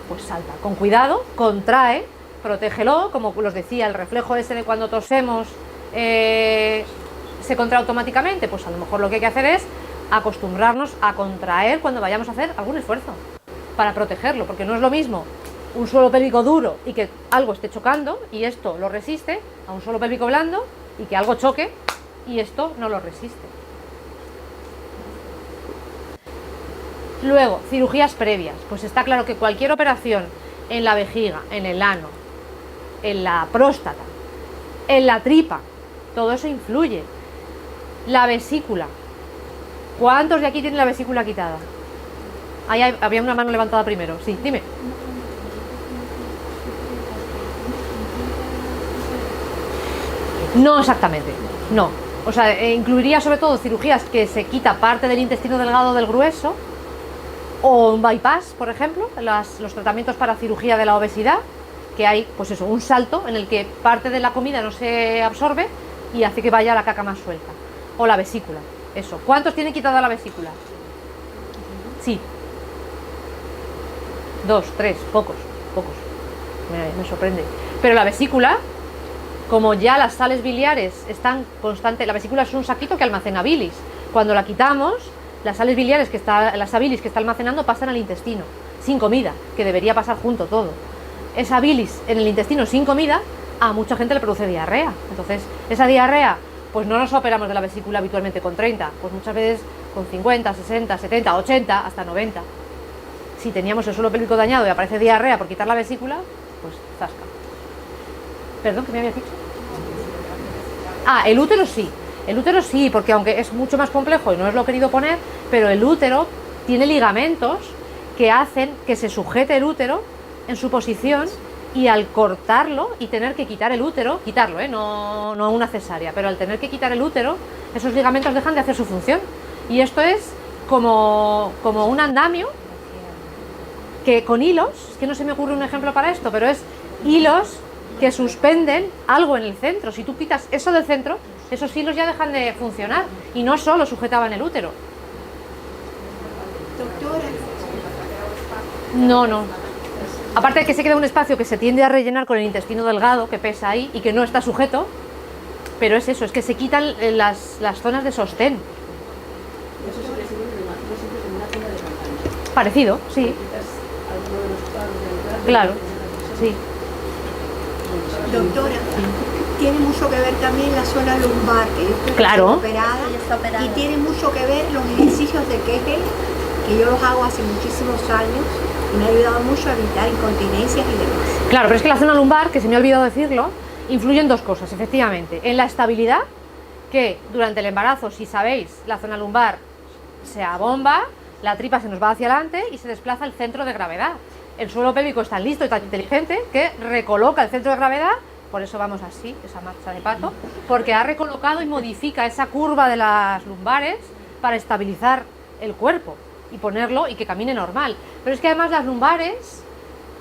Speaker 2: pues salta, con cuidado, contrae, protégelo, como os decía, el reflejo ese de cuando tosemos se contrae automáticamente, pues a lo mejor lo que hay que hacer es acostumbrarnos a contraer cuando vayamos a hacer algún esfuerzo para protegerlo, porque no es lo mismo un suelo pélvico duro y que algo esté chocando y esto lo resiste, a un suelo pélvico blando y que algo choque y esto no lo resiste. Luego, cirugías previas. Pues está claro que cualquier operación en la vejiga, en el ano, en la próstata, en la tripa, todo eso influye. La vesícula. ¿Cuántos de aquí tienen la vesícula quitada? Ahí había una mano levantada primero. Sí, dime. No exactamente, no. O sea, incluiría sobre todo cirugías que se quita parte del intestino delgado del grueso, o un bypass, por ejemplo, los tratamientos para cirugía de la obesidad, que hay, pues eso, un salto en el que parte de la comida no se absorbe y hace que vaya la caca más suelta. O la vesícula, eso. ¿Cuántos tienen quitada la vesícula? Sí. 2, 3, pocos. Me sorprende. Pero la vesícula como ya las sales biliares están constantes, la vesícula es un saquito que almacena bilis. Cuando la quitamos, las sales biliares la bilis que está almacenando pasan al intestino, sin comida, que debería pasar junto todo. Esa bilis en el intestino sin comida, a mucha gente le produce diarrea. Entonces, esa diarrea, pues no nos operamos de la vesícula habitualmente con 30, pues muchas veces con 50, 60, 70, 80, hasta 90. Si teníamos el suelo pélvico dañado y aparece diarrea por quitar la vesícula, pues zasca. ¿Perdón, qué me habías dicho? El útero sí. El útero sí, porque aunque es mucho más complejo y no os lo he querido poner, pero el útero tiene ligamentos que hacen que se sujete el útero en su posición, y al cortarlo y tener que quitar el útero, no una cesárea, pero al tener que quitar el útero, esos ligamentos dejan de hacer su función. Y esto es como un andamio que con hilos, es que no se me ocurre un ejemplo para esto, pero es hilos que suspenden algo en el centro. Si tú quitas eso del centro, esos hilos ya dejan de funcionar y no solo sujetaban el útero.
Speaker 3: Doctora.
Speaker 2: No. Aparte de que se queda un espacio que se tiende a rellenar con el intestino delgado que pesa ahí y que no está sujeto, pero es eso, es que se quitan las zonas de sostén.
Speaker 4: Eso se le sirve como una zona de campaña.
Speaker 2: Parecido, sí.
Speaker 4: Alguno de los cuadros del brazo,
Speaker 2: Claro, sí.
Speaker 3: Doctora, tiene mucho que ver también la zona lumbar, que yo estoy
Speaker 2: Claro.
Speaker 3: operada, y tiene mucho que ver los ejercicios de Kegel, que yo los hago hace muchísimos años y me ha ayudado mucho a evitar incontinencias y demás.
Speaker 2: Claro, pero es que la zona lumbar, que se me ha olvidado decirlo, influye en dos cosas, efectivamente. En la estabilidad, que durante el embarazo, si sabéis, la zona lumbar se abomba, la tripa se nos va hacia adelante y se desplaza el centro de gravedad. El suelo pélvico es tan listo y tan inteligente que recoloca el centro de gravedad, por eso vamos así, esa marcha de pato, porque ha recolocado y modifica esa curva de las lumbares para estabilizar el cuerpo y ponerlo y que camine normal. Pero es que además las lumbares,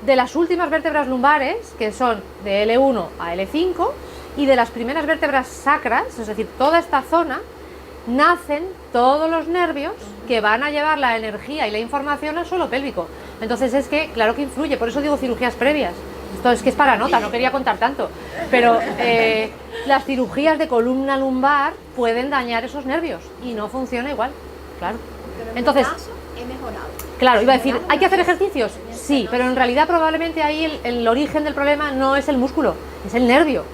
Speaker 2: de las últimas vértebras lumbares, que son de L1 a L5, y de las primeras vértebras sacras, es decir, toda esta zona, nacen todos los nervios que van a llevar la energía y la información al suelo pélvico. Entonces es que, claro que influye, por eso digo cirugías previas. Esto es que es para nota, no quería contar tanto. Pero las cirugías de columna lumbar pueden dañar esos nervios y no funciona igual, claro. Entonces,
Speaker 3: he mejorado.
Speaker 2: Claro, iba a decir, ¿hay que hacer ejercicios? Sí, pero en realidad probablemente ahí el origen del problema no es el músculo, es el nervio.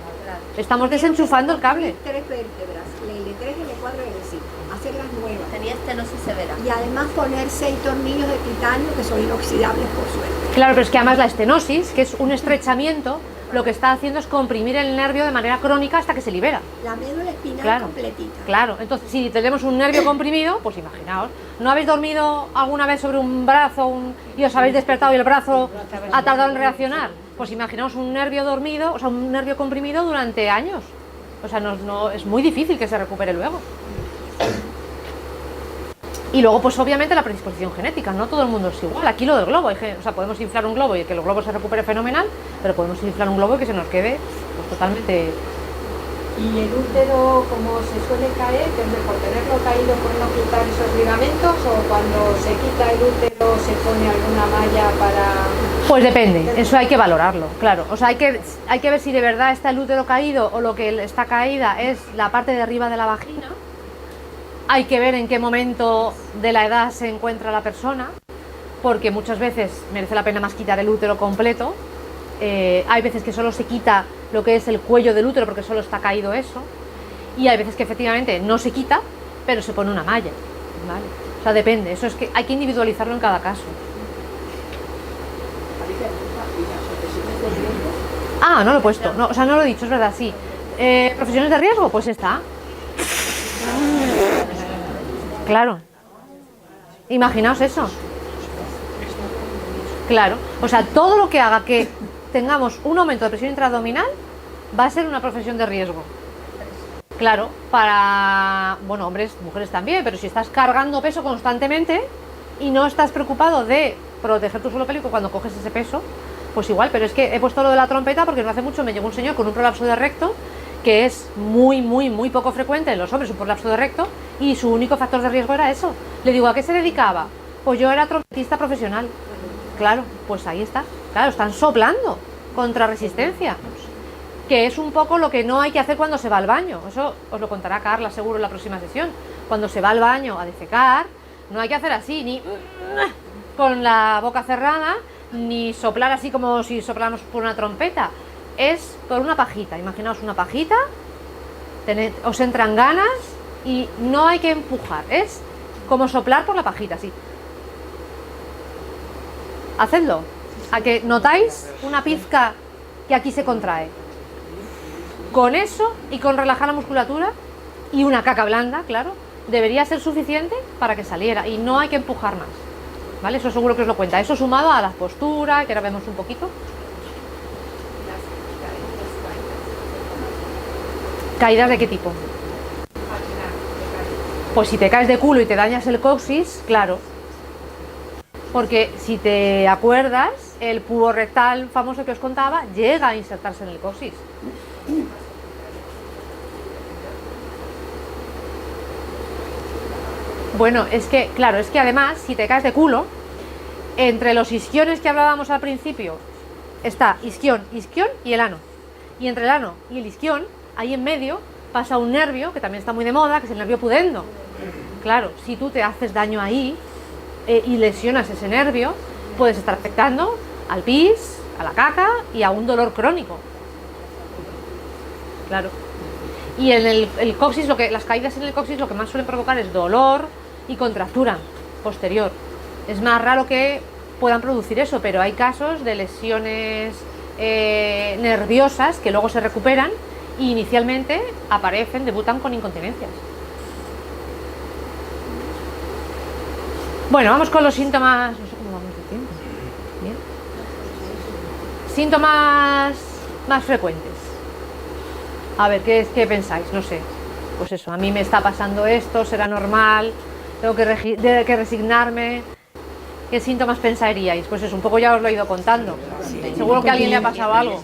Speaker 2: Estamos desenchufando el cable.
Speaker 3: 3 vértebras, la L3, L4 y L5, hacerlas nuevas.
Speaker 5: Tenía estenosis severa.
Speaker 3: Y además poner 6 tornillos de titanio que son inoxidables por suerte.
Speaker 2: Claro, pero es que además la estenosis, que es un estrechamiento, lo que está haciendo es comprimir el nervio de manera crónica hasta que se libera.
Speaker 3: La médula espinal
Speaker 2: Claro,
Speaker 3: completita.
Speaker 2: claro. Entonces, si tenemos un nervio comprimido, pues imaginaos, ¿no habéis dormido alguna vez sobre un brazo y os habéis despertado y el brazo ha tardado en reaccionar? Pues imaginaos un nervio dormido, o sea, un nervio comprimido durante años. O sea, no, es muy difícil que se recupere luego. Y luego, pues obviamente la predisposición genética, no todo el mundo es igual. Aquí lo del globo, o sea, podemos inflar un globo y que el globo se recupere fenomenal, pero podemos inflar un globo y que se nos quede pues, totalmente...
Speaker 3: Y el útero, como se suele caer, que es mejor tenerlo caído por no quitar esos ligamentos, o cuando se quita el útero se pone alguna malla para...
Speaker 2: Pues depende, eso hay que valorarlo, claro. O sea, hay que ver si de verdad está el útero caído o lo que está caída es la parte de arriba de la vagina. Hay que ver en qué momento de la edad se encuentra la persona, porque muchas veces merece la pena más quitar el útero completo. Hay veces que solo se quita lo que es el cuello del útero porque solo está caído eso, y hay veces que efectivamente no se quita, pero se pone una malla, ¿vale? O sea, depende, eso es que hay que individualizarlo en cada caso. Ah, no lo he puesto, no, o sea, no lo he dicho, es verdad, sí. ¿Profesiones de riesgo? Pues está. Claro. Imaginaos eso. Claro. O sea, todo lo que haga que tengamos un aumento de presión intraabdominal va a ser una profesión de riesgo. Claro, para, bueno, hombres, mujeres también, pero si estás cargando peso constantemente y no estás preocupado de proteger tu suelo pélvico cuando coges ese peso, pues igual. Pero es que he puesto lo de la trompeta porque no hace mucho me llegó un señor con un prolapso de recto, que es muy poco frecuente en los hombres, un prolapso de recto, y su único factor de riesgo era eso. Le digo, ¿a qué se dedicaba? Pues yo era trompetista profesional. Claro, pues ahí está. Claro, están soplando contra resistencia. que es un poco lo que no hay que hacer cuando se va al baño. Eso os lo contará Carla seguro en la próxima sesión. Cuando se va al baño a defecar, no hay que hacer así, ni con la boca cerrada, ni soplar así como si sopláramos por una trompeta. Es por una pajita, imaginaos una pajita, os entran ganas y no hay que empujar, es como soplar por la pajita, así. Hacedlo, a que notáis una pizca que aquí se contrae. Con eso y con relajar la musculatura y una caca blanda, claro, debería ser suficiente para que saliera y no hay que empujar más, ¿vale? Eso seguro que os lo cuenta. Eso sumado a la postura, que ahora vemos un poquito. ¿Caídas de qué tipo? Pues si te caes de culo y te dañas el coxis, claro. Porque si te acuerdas, el puro rectal famoso que os contaba llega a insertarse en el coxis. Bueno, es que, claro, es que además, si te caes de culo, entre los isquiones que hablábamos al principio, está isquión y el ano. Y entre el ano y el isquión, ahí en medio, pasa un nervio, que también está muy de moda, que es el nervio pudendo. Claro, si tú te haces daño ahí y lesionas ese nervio, puedes estar afectando al pis, a la caca y a un dolor crónico. Claro. Y en el coxis, las caídas en el coxis lo que más suelen provocar es dolor y contractura posterior. Es más raro que puedan producir eso, pero hay casos de lesiones nerviosas que luego se recuperan y inicialmente debutan con incontinencias. Bueno, vamos con los síntomas. No sé cómo vamos de tiempo. Bien. Síntomas más frecuentes. A ver, ¿qué pensáis? No sé. Pues eso, a mí me está pasando esto, será normal, tengo que resignarme. ¿Qué síntomas pensaríais? Pues eso, un poco ya os lo he ido contando. Sí. Seguro que a alguien le ha pasado algo.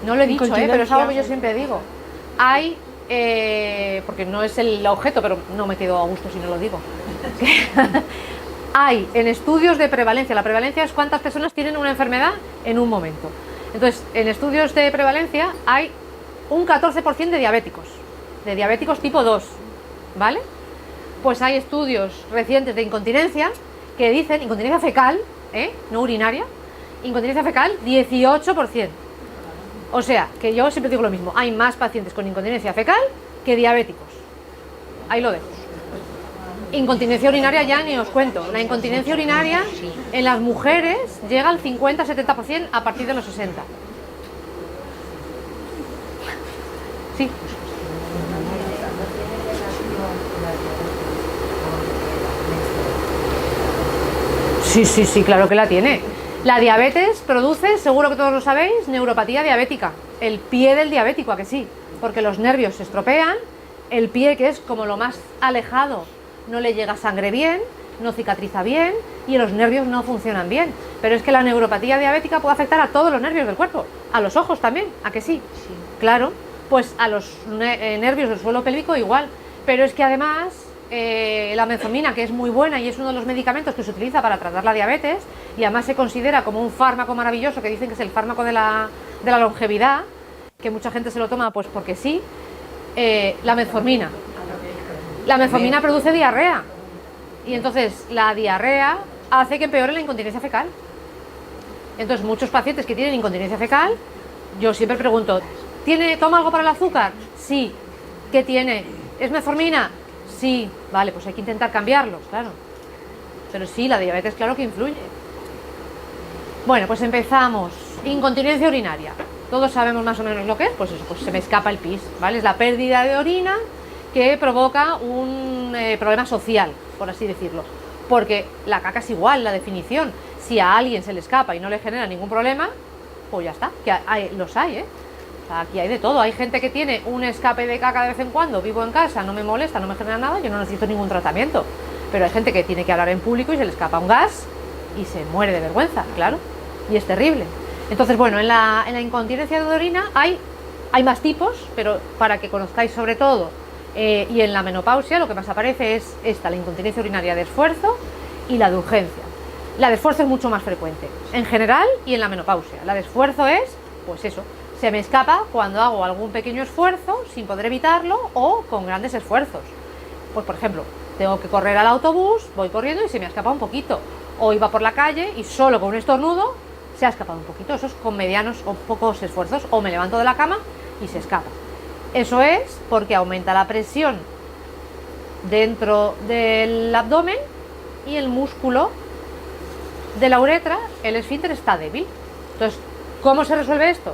Speaker 2: No lo he dicho, pero es algo que yo siempre digo. Hay, porque no es el objeto, pero no me quedo a gusto si no lo digo. Hay en estudios de prevalencia, la prevalencia es cuántas personas tienen una enfermedad en un momento. Entonces, en estudios de prevalencia hay un 14% de diabéticos tipo 2, ¿vale? Pues hay estudios recientes de incontinencia que dicen, incontinencia fecal, no urinaria, incontinencia fecal 18%. O sea, que yo siempre digo lo mismo, hay más pacientes con incontinencia fecal que diabéticos. Ahí lo dejo. Incontinencia urinaria ya ni os cuento. La incontinencia urinaria en las mujeres llega al 50-70% a partir de los 60. Sí. Sí, claro que la tiene. La diabetes produce, seguro que todos lo sabéis, neuropatía diabética. El pie del diabético, ¿a que sí? Porque los nervios se estropean, el pie, que es como lo más alejado, no le llega sangre bien, no cicatriza bien y los nervios no funcionan bien. Pero es que la neuropatía diabética puede afectar a todos los nervios del cuerpo, a los ojos también, ¿a que sí? Sí. Claro, pues a los nervios del suelo pélvico igual. Pero es que además la metformina, que es muy buena y es uno de los medicamentos que se utiliza para tratar la diabetes y además se considera como un fármaco maravilloso, que dicen que es el fármaco de la longevidad, que mucha gente se lo toma pues porque sí, la metformina. La metformina produce diarrea y entonces la diarrea hace que empeore la incontinencia fecal. Entonces muchos pacientes que tienen incontinencia fecal, yo siempre pregunto, ¿toma algo para el azúcar? Sí. ¿Qué tiene? ¿Es metformina? Sí. Vale, pues hay que intentar cambiarlos, claro. Pero sí, la diabetes claro que influye. Bueno, pues empezamos. Incontinencia urinaria. Todos sabemos más o menos lo que es, pues eso, pues se me escapa el pis, ¿vale? Es la pérdida de orina que provoca un problema social, por así decirlo. Porque la caca es igual, la definición. Si a alguien se le escapa y no le genera ningún problema, pues ya está, que los hay, O sea, aquí hay de todo. Hay gente que tiene un escape de caca de vez en cuando, vivo en casa, no me molesta, no me genera nada, yo no necesito ningún tratamiento. Pero hay gente que tiene que hablar en público y se le escapa un gas y se muere de vergüenza, claro. Y es terrible. Entonces, bueno, en la incontinencia de orina hay más tipos, pero para que conozcáis sobre todo, y en la menopausia lo que más aparece es esta, la incontinencia urinaria de esfuerzo y la de urgencia. La de esfuerzo es mucho más frecuente, en general y en la menopausia. La de esfuerzo es, pues eso, se me escapa cuando hago algún pequeño esfuerzo sin poder evitarlo o con grandes esfuerzos. Pues por ejemplo, tengo que correr al autobús, voy corriendo y se me ha escapado un poquito. O iba por la calle y solo con un estornudo se ha escapado un poquito. Eso es con medianos o pocos esfuerzos. O me levanto de la cama y se escapa. Eso es porque aumenta la presión dentro del abdomen y el músculo de la uretra, el esfínter, está débil. Entonces, ¿cómo se resuelve esto?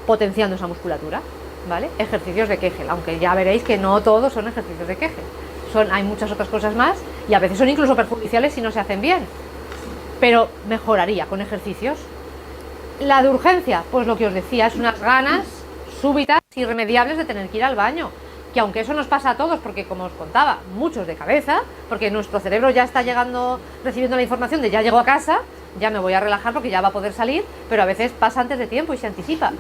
Speaker 2: Potenciando esa musculatura, ¿vale? Ejercicios de Kegel, aunque ya veréis que no todos son ejercicios de Kegel. Hay muchas otras cosas más y a veces son incluso perjudiciales si no se hacen bien. Pero mejoraría con ejercicios. La de urgencia, pues lo que os decía, es unas ganas súbitas, irremediables de tener que ir al baño. Que aunque eso nos pasa a todos, porque como os contaba, muchos de cabeza, porque nuestro cerebro ya está recibiendo la información de ya llego a casa, ya me voy a relajar porque ya va a poder salir, pero a veces pasa antes de tiempo y se anticipa.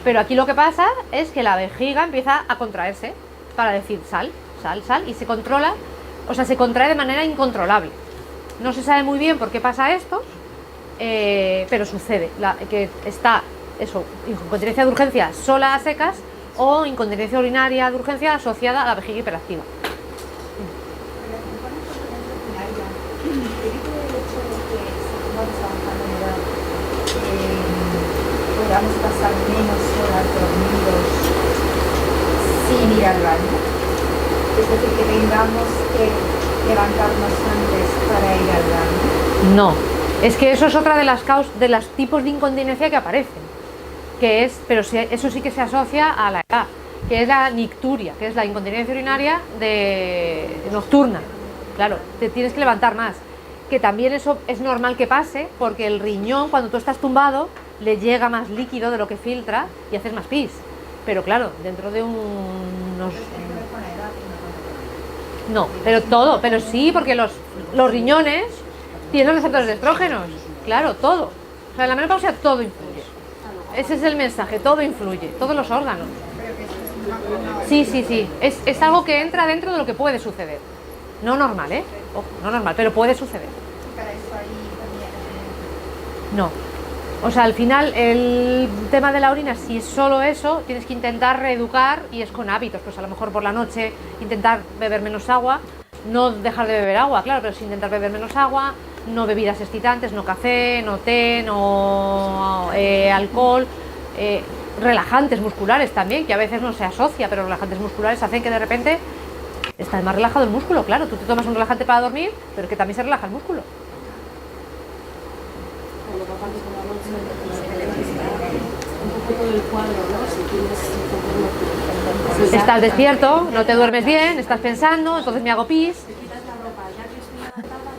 Speaker 2: Pero aquí lo que pasa es que la vejiga empieza a contraerse para decir sal, sal, sal, y se controla, o sea, se contrae de manera incontrolable. No se sabe muy bien por qué pasa esto, pero sucede, que está eso, incontinencia de urgencia sola a secas, o incontinencia urinaria de urgencia asociada a la vejiga hiperactiva.
Speaker 5: Podamos pasar menos horas dormidos sin ir al baño. Es decir, que tengamos que levantarnos antes para ir al baño.
Speaker 2: No, es que eso es otra de los tipos de incontinencia que aparecen. Pero eso sí que se asocia a la edad, que es la nicturia, que es la incontinencia urinaria nocturna. Claro, te tienes que levantar más. Que también eso es normal que pase, porque el riñón, cuando tú estás tumbado, le llega más líquido de lo que filtra y haces más pis. Pero claro, dentro de unos... No, pero sí, porque los riñones tienen receptores de estrógenos. Claro, todo. O sea, en la menopausia todo influye. Ese es el mensaje, todo influye, todos los órganos. Sí. Es algo que entra dentro de lo que puede suceder. No normal, ¿eh? Ojo, no normal, pero puede suceder. No. O sea, al final, el tema de la orina, si es solo eso, tienes que intentar reeducar y es con hábitos. Pues a lo mejor por la noche intentar beber menos agua, no dejar de beber agua, claro, pero sí intentar beber menos agua, no bebidas excitantes, no café, no té, no alcohol, relajantes musculares también, que a veces no se asocia, pero relajantes musculares hacen que de repente está más relajado el músculo. Claro, tú te tomas un relajante para dormir, pero que también se relaja el músculo.
Speaker 4: Un poco del cuadro, ¿no? Si tienes...
Speaker 2: Estás despierto, no te duermes bien, estás pensando, entonces me hago pis.
Speaker 4: Te quitas la ropa, ya que estoy adaptada,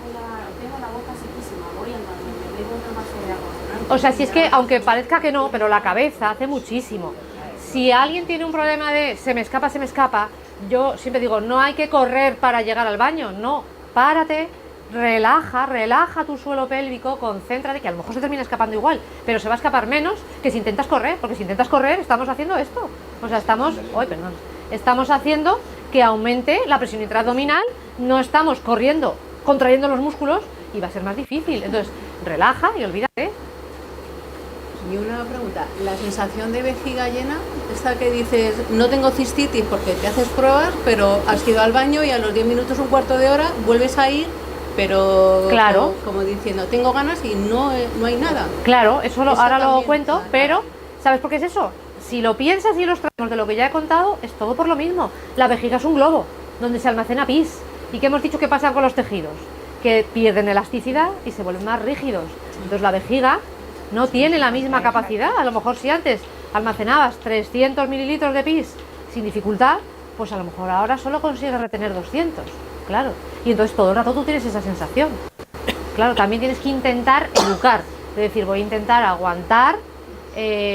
Speaker 4: tengo la boca sequísima, voy al baño, me bebo otro vaso de agua.
Speaker 2: O sea, si es que, aunque parezca que no, pero la cabeza hace muchísimo. Si alguien tiene un problema de se me escapa, yo siempre digo, no hay que correr para llegar al baño, no, párate, relaja tu suelo pélvico, concéntrate, que a lo mejor se termina escapando igual, pero se va a escapar menos que si intentas correr, porque si intentas correr estamos haciendo esto. O sea, estamos haciendo que aumente la presión intraabdominal, no estamos corriendo, contrayendo los músculos y va a ser más difícil. Entonces, relaja y olvídate.
Speaker 6: Y una pregunta, la sensación de vejiga llena, esta que dices, no tengo cistitis porque te haces pruebas, pero has ido al baño y a los 10 minutos, un cuarto de hora, vuelves a ir, pero
Speaker 2: claro,
Speaker 6: como diciendo, tengo ganas y no hay nada.
Speaker 2: Claro, eso ahora lo cuento, pero ¿sabes por qué es eso? Si lo piensas y los tramos de lo que ya he contado, es todo por lo mismo. La vejiga es un globo donde se almacena pis. ¿Y qué hemos dicho que pasa con los tejidos? Que pierden elasticidad y se vuelven más rígidos. Entonces la vejiga no tiene la misma capacidad. A lo mejor si antes almacenabas 300 mililitros de pis sin dificultad, pues a lo mejor ahora solo consigues retener 200, claro. Y entonces todo el rato tú tienes esa sensación. Claro, también tienes que intentar educar, es decir, voy a intentar aguantar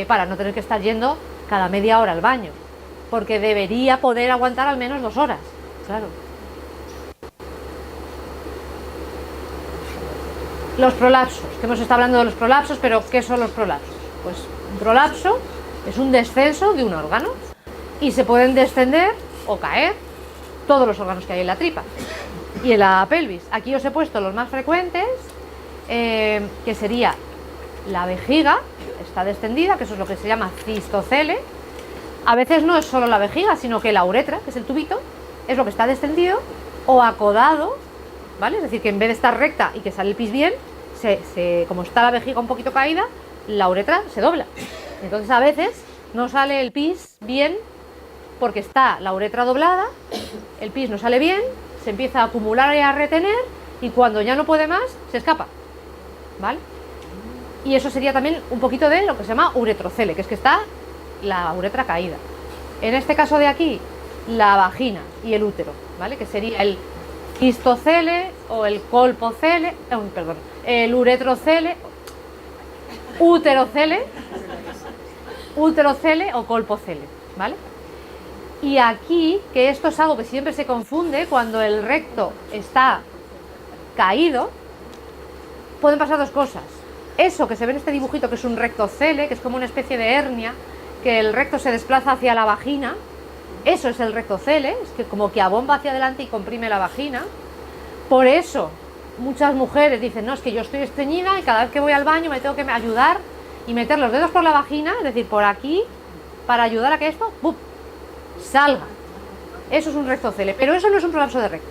Speaker 2: para no tener que estar yendo cada media hora al baño, porque debería poder aguantar al menos 2 horas, claro. Los prolapsos, que hemos estado hablando de los prolapsos, pero ¿qué son los prolapsos? Pues un prolapso es un descenso de un órgano y se pueden descender o caer todos los órganos que hay en la tripa y en la pelvis. Aquí os he puesto los más frecuentes, que sería la vejiga, está descendida, que eso es lo que se llama cistocele. A veces no es solo la vejiga, sino que la uretra, que es el tubito, es lo que está descendido o acodado, ¿vale? Es decir, que en vez de estar recta y que sale el pis bien, como está la vejiga un poquito caída, la uretra se dobla. Entonces a veces no sale el pis bien porque está la uretra doblada, el pis no sale bien, se empieza a acumular y a retener y cuando ya no puede más, se escapa, ¿vale? Y eso sería también un poquito de lo que se llama uretrocele, que es que está la uretra caída. En este caso de aquí, la vagina y el útero, ¿vale? Que sería el cistocele o el colpocele, perdón, el uretrocele, uterocele o colpocele, ¿vale? Y aquí, que esto es algo que siempre se confunde, cuando el recto está caído, pueden pasar dos cosas. Eso que se ve en este dibujito, que es un rectocele, que es como una especie de hernia, que el recto se desplaza hacia la vagina, eso es el rectocele, es que como que abomba hacia adelante y comprime la vagina. Por eso muchas mujeres dicen, no, es que yo estoy estreñida y cada vez que voy al baño me tengo que ayudar y meter los dedos por la vagina, es decir, por aquí, para ayudar a que esto ¡bum!, salga. Eso es un rectocele, pero eso no es un prolapso de recto.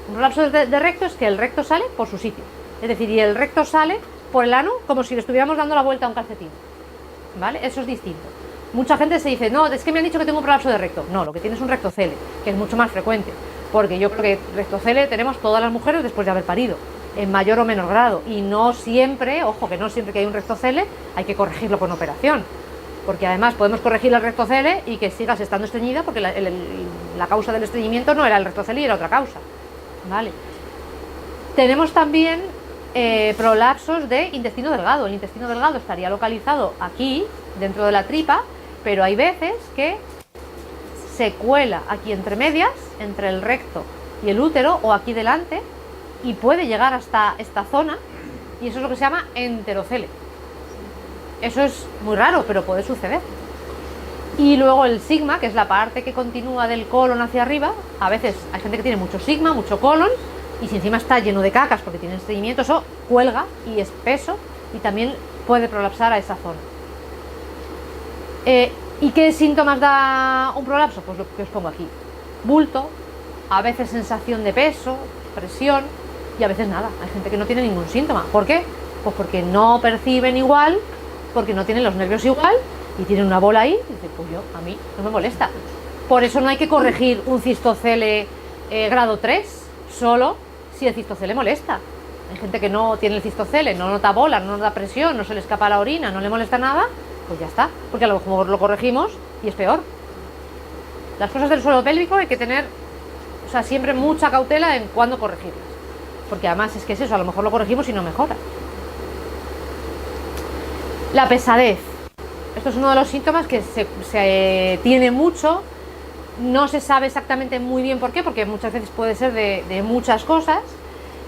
Speaker 2: Un prolapso de recto es que el recto sale por su sitio, es decir, y el recto sale por el ano como si le estuviéramos dando la vuelta a un calcetín, ¿vale? Eso es distinto. Mucha gente se dice, no, es que me han dicho que tengo un prolapso de recto. No, lo que tiene es un rectocele, que es mucho más frecuente, porque yo creo que rectocele tenemos todas las mujeres después de haber parido, en mayor o menor grado, y no siempre, ojo, que no siempre que hay un rectocele hay que corregirlo con operación, porque además podemos corregir el rectocele y que sigas estando estreñida, porque la causa del estreñimiento no era el rectocele y era otra causa, ¿vale? Tenemos también prolapsos de intestino delgado. El intestino delgado estaría localizado aquí, dentro de la tripa, pero hay veces que se cuela aquí entre medias, entre el recto y el útero, o aquí delante, y puede llegar hasta esta zona, y eso es lo que se llama enterocele. Eso es muy raro, pero puede suceder. Y luego el sigma, que es la parte que continúa del colon hacia arriba. A veces hay gente que tiene mucho sigma, mucho colon, y si encima está lleno de cacas porque tiene estreñimiento, eso cuelga y es peso y también puede prolapsar a esa zona. ¿Y qué síntomas da un prolapso? Pues lo que os pongo aquí: bulto, a veces sensación de peso, presión, y a veces nada. Hay gente que no tiene ningún síntoma. ¿Por qué? Pues porque no perciben igual, porque no tienen los nervios igual y tienen una bola ahí y dicen, pues a mí no me molesta. Por eso no hay que corregir un cistocele grado 3 solo si el cistocele molesta. Hay gente que no tiene el cistocele, no nota bola, no nota presión, no se le escapa la orina, no le molesta nada, pues ya está, porque a lo mejor lo corregimos y es peor. Las cosas del suelo pélvico hay que tener, o sea, siempre mucha cautela en cuándo corregirlas, porque además es que es eso, a lo mejor lo corregimos y no mejora. La pesadez. Esto es uno de los síntomas que se tiene mucho. No se sabe exactamente muy bien por qué, porque muchas veces puede ser de muchas cosas,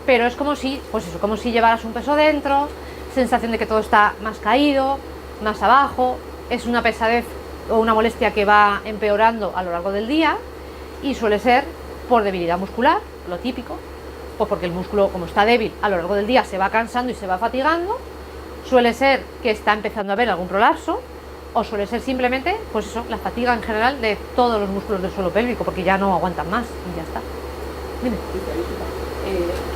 Speaker 2: pero es como si, pues eso, como si llevaras un peso dentro, sensación de que todo está más caído, más abajo. Es una pesadez o una molestia que va empeorando a lo largo del día y suele ser por debilidad muscular, lo típico, pues porque el músculo, como está débil, a lo largo del día se va cansando y se va fatigando. Suele ser que está empezando a haber algún prolapso, o suele ser simplemente, pues eso, la fatiga en general de todos los músculos del suelo pélvico, porque ya no aguantan más y ya está. Dime.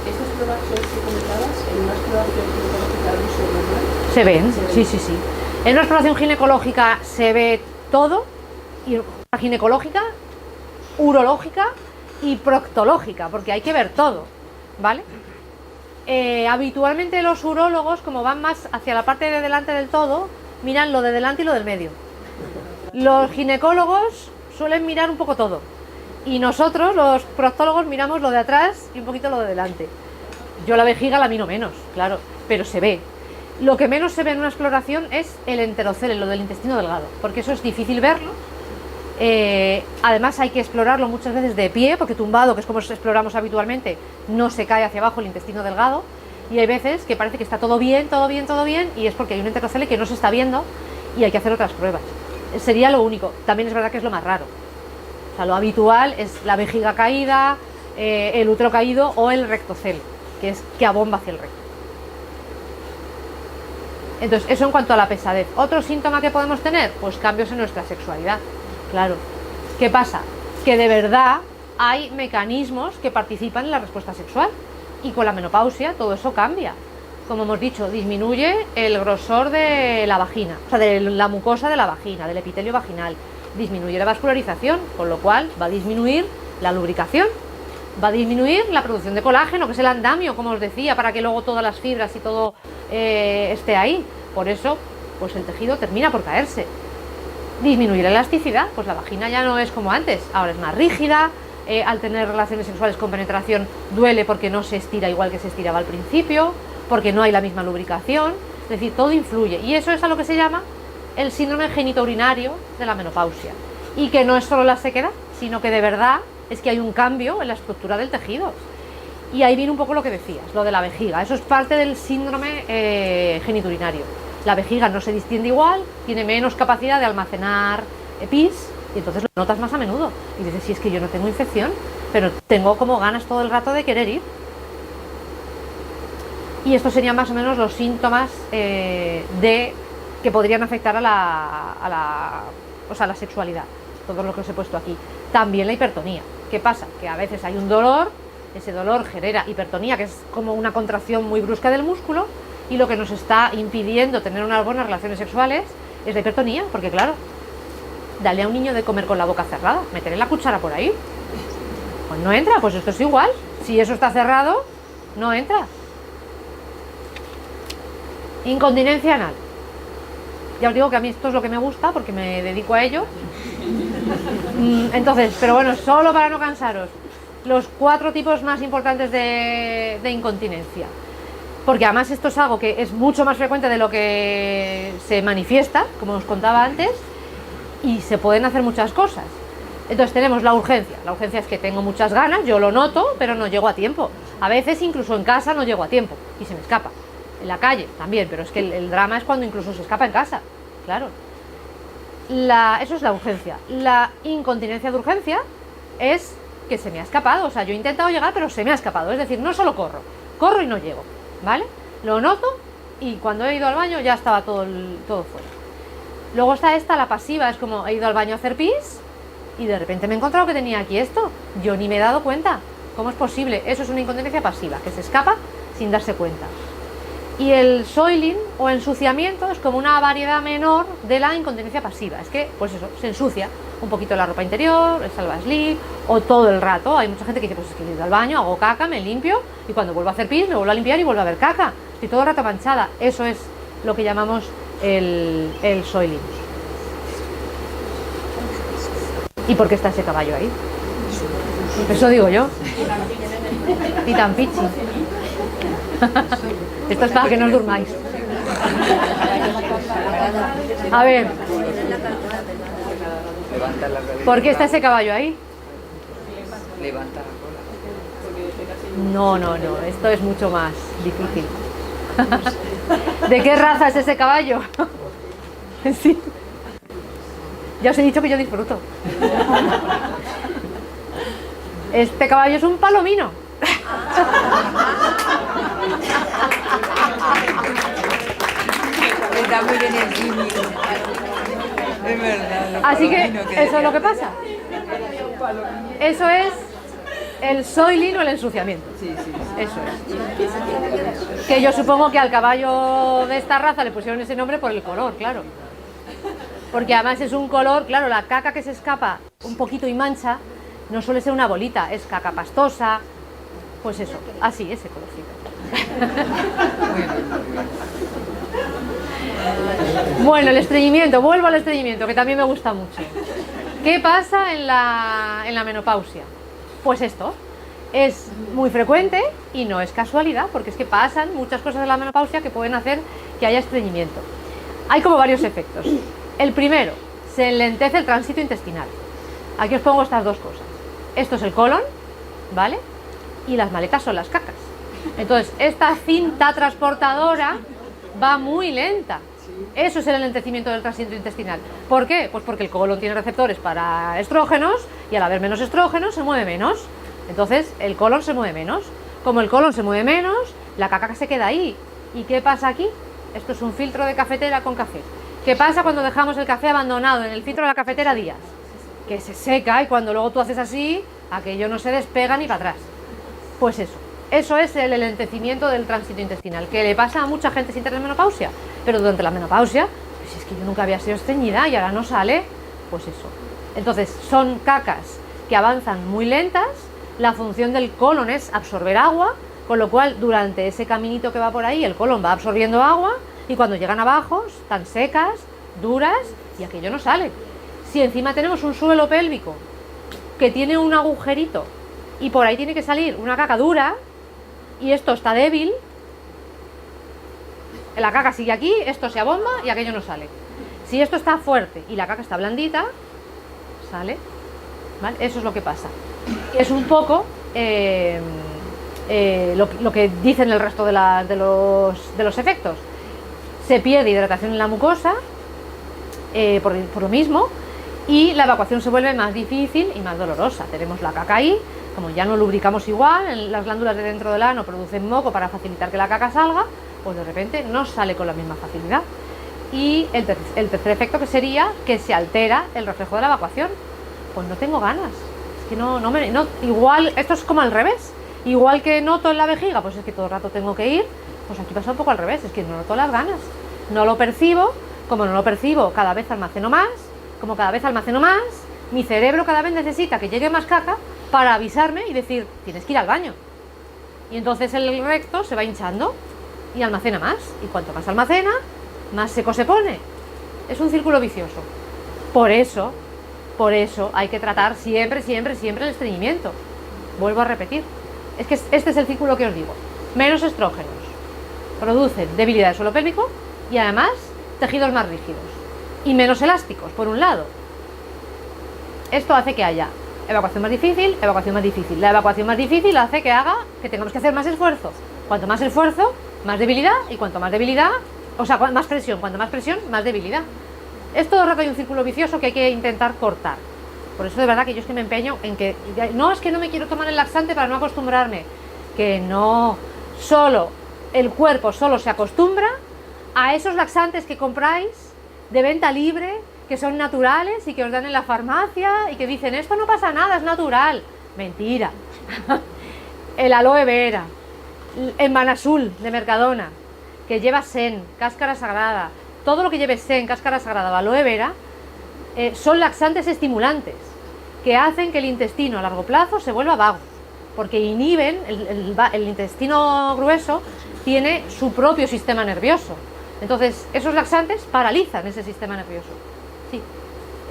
Speaker 4: Estos prolapsos que comentabas, en una exploración ginecológica de uso normal,
Speaker 2: Se ven, sí. En una exploración ginecológica se ve todo, y ginecológica, urológica y proctológica, porque hay que ver todo, ¿vale? Habitualmente los urólogos, como van más hacia la parte de delante del todo, miran lo de delante y lo del medio. Los ginecólogos suelen mirar un poco todo, y nosotros, los proctólogos, miramos lo de atrás y un poquito lo de delante. Yo la vejiga la miro menos, claro, pero se ve. Lo que menos se ve en una exploración es el enterocele, lo del intestino delgado, porque eso es difícil verlo. Además hay que explorarlo muchas veces de pie, porque tumbado, que es como exploramos habitualmente, no se cae hacia abajo el intestino delgado. Y hay veces que parece que está todo bien, y es porque hay un enterocele que no se está viendo y hay que hacer otras pruebas. Sería lo único. También es verdad que es lo más raro. O sea, lo habitual es la vejiga caída, el útero caído o el rectocele, que es que abomba hacia el recto. Entonces, eso en cuanto a la pesadez. Otro síntoma que podemos tener, pues cambios en nuestra sexualidad. Claro. ¿Qué pasa? Que de verdad hay mecanismos que participan en la respuesta sexual y con la menopausia todo eso cambia. Como hemos dicho, disminuye el grosor de la vagina, o sea, de la mucosa de la vagina, del epitelio vaginal, disminuye la vascularización, con lo cual va a disminuir la lubricación, va a disminuir la producción de colágeno, que es el andamio, como os decía, para que luego todas las fibras y todo esté ahí. Por eso, pues el tejido termina por caerse. Disminuye la elasticidad, pues la vagina ya no es como antes, ahora es más rígida, al tener relaciones sexuales con penetración duele porque no se estira igual que se estiraba al principio, porque no hay la misma lubricación, es decir, todo influye. Y eso es a lo que se llama el síndrome genitourinario de la menopausia. Y que no es solo la sequedad, sino que de verdad es que hay un cambio en la estructura del tejido. Y ahí viene un poco lo que decías, lo de la vejiga. Eso es parte del síndrome genitourinario. La vejiga no se distiende igual, tiene menos capacidad de almacenar pis y entonces lo notas más a menudo. Y dices, si es que yo no tengo infección, pero tengo como ganas todo el rato de querer ir. Y estos serían más o menos los síntomas que podrían afectar a la sexualidad, todo lo que os he puesto aquí. También la hipertonía. ¿Qué pasa? Que a veces hay un dolor, ese dolor genera hipertonía, que es como una contracción muy brusca del músculo, y lo que nos está impidiendo tener unas buenas relaciones sexuales es la hipertonía, porque claro, dale a un niño de comer con la boca cerrada, meterle la cuchara por ahí, pues no entra. Pues esto es igual, si eso está cerrado, no entra. Incontinencia anal. Ya os digo que a mí esto es lo que me gusta porque me dedico a ello. Entonces, pero bueno, solo para no cansaros, los 4 tipos más importantes de incontinencia. Porque además esto es algo que es mucho más frecuente de lo que se manifiesta, como os contaba antes, y se pueden hacer muchas cosas. Entonces tenemos la urgencia. La urgencia es que tengo muchas ganas, yo lo noto, pero no llego a tiempo. A veces incluso en casa no llego a tiempo y se me escapa. En la calle también, pero es que el drama es cuando incluso se escapa en casa, claro. Eso es la urgencia. La incontinencia de urgencia es que se me ha escapado, o sea, yo he intentado llegar pero se me ha escapado, es decir, no solo corro y no llego, ¿vale? Lo noto y cuando he ido al baño ya estaba todo fuera. Luego está la pasiva, es como he ido al baño a hacer pis y de repente me he encontrado que tenía aquí esto, yo ni me he dado cuenta. ¿Cómo es posible? Eso es una incontinencia pasiva, que se escapa sin darse cuenta. Y el soiling o ensuciamiento es como una variedad menor de la incontinencia pasiva. Es que, pues eso, se ensucia un poquito la ropa interior, el salvaslip, o todo el rato. Hay mucha gente que dice, pues es que he ido al baño, hago caca, me limpio, y cuando vuelvo a hacer pis me vuelvo a limpiar y vuelvo a ver caca. Estoy todo el rato manchada. Eso es lo que llamamos el soiling. ¿Y por qué está ese caballo ahí? Eso digo yo. Y tan pichi. Esto es para que no os durmáis. A ver, ¿por qué está ese caballo ahí?
Speaker 7: Levanta la
Speaker 2: No,
Speaker 7: cola.
Speaker 2: esto es mucho más difícil. ¿De qué raza es ese caballo? Sí. Ya os he dicho que yo disfruto. Este caballo es un palomino.
Speaker 7: Está muy bien el símil. Es verdad.
Speaker 2: Así que eso es lo que pasa. Eso es el soiling o el ensuciamiento.
Speaker 7: Sí.
Speaker 2: Eso es. Que yo supongo que al caballo de esta raza le pusieron ese nombre por el color, claro. Porque además es un color, claro, la caca que se escapa un poquito y mancha no suele ser una bolita, es caca pastosa. Pues eso, así, ese colorcito. Bueno, el estreñimiento, vuelvo al estreñimiento, que también me gusta mucho. ¿Qué pasa en la menopausia? Pues esto, es muy frecuente y no es casualidad, porque es que pasan muchas cosas en la menopausia que pueden hacer que haya estreñimiento. Hay como varios efectos. El primero, se enlentece el tránsito intestinal. Aquí os pongo estas dos cosas. Esto es el colon, ¿vale? Y las maletas son las cacas. Entonces, esta cinta transportadora va muy lenta. Eso es el enlentecimiento del tránsito intestinal. ¿Por qué? Pues porque el colon tiene receptores para estrógenos y al haber menos estrógenos se mueve menos. Entonces, el colon se mueve menos. Como el colon se mueve menos, la caca se queda ahí. ¿Y qué pasa aquí? Esto es un filtro de cafetera con café. ¿Qué pasa cuando dejamos el café abandonado en el filtro de la cafetera días? Que se seca y cuando luego tú haces así, aquello no se despega ni para atrás. Pues eso es el enlentecimiento del tránsito intestinal, que le pasa a mucha gente sin tener menopausia, pero durante la menopausia, pues es que yo nunca había sido estreñida y ahora no sale, pues eso. Entonces son cacas que avanzan muy lentas, la función del colon es absorber agua, con lo cual durante ese caminito que va por ahí el colon va absorbiendo agua y cuando llegan abajo están secas, duras y aquello no sale. Si encima tenemos un suelo pélvico que tiene un agujerito y por ahí tiene que salir una caca dura y esto está débil, la caca sigue aquí, esto se abomba y aquello no sale. Si esto está fuerte y la caca está blandita, sale, ¿vale? Eso es lo que pasa. Es un poco lo que dicen el resto de los efectos. Se pierde hidratación en la mucosa por lo mismo y la evacuación se vuelve más difícil y más dolorosa. Tenemos la caca ahí, como ya no lubricamos igual, las glándulas de dentro del ano producen moco para facilitar que la caca salga, pues de repente no sale con la misma facilidad. Y el tercer efecto que sería que se altera el reflejo de la evacuación. Pues no tengo ganas, es que no, igual, esto es como al revés, igual que noto en la vejiga, pues es que todo el rato tengo que ir, pues aquí pasa un poco al revés, es que no noto las ganas, no lo percibo, como no lo percibo cada vez almaceno más, como cada vez almaceno más, mi cerebro cada vez necesita que llegue más caca para avisarme y decir, tienes que ir al baño, y entonces el recto se va hinchando y almacena más, y cuanto más almacena, más seco se pone, es un círculo vicioso. Por eso hay que tratar siempre el estreñimiento. Vuelvo a repetir. Es que este es el círculo que os digo. Menos estrógenos producen debilidad del suelo pélvico y además tejidos más rígidos. Y menos elásticos, por un lado. Esto hace que haya evacuación más difícil, evacuación más difícil. La evacuación más difícil hace que haga que tengamos que hacer más esfuerzo. Cuanto más esfuerzo, más debilidad. Y cuanto más debilidad, o sea, más presión. Cuanto más presión, más debilidad. Es todo el rato hay un círculo vicioso que hay que intentar cortar. Por eso de verdad que yo es que me empeño en que no, es que no me quiero tomar el laxante para no acostumbrarme, que no, solo el cuerpo solo se acostumbra a esos laxantes que compráis de venta libre, que son naturales y que os dan en la farmacia y que dicen esto no pasa nada, es natural. Mentira. El aloe vera, el manazul de Mercadona, que lleva sen, cáscara sagrada, todo lo que lleve sen, cáscara sagrada o aloe vera, son laxantes estimulantes que hacen que el intestino a largo plazo se vuelva vago, porque inhiben, el intestino grueso tiene su propio sistema nervioso. Entonces, esos laxantes paralizan ese sistema nervioso. Sí.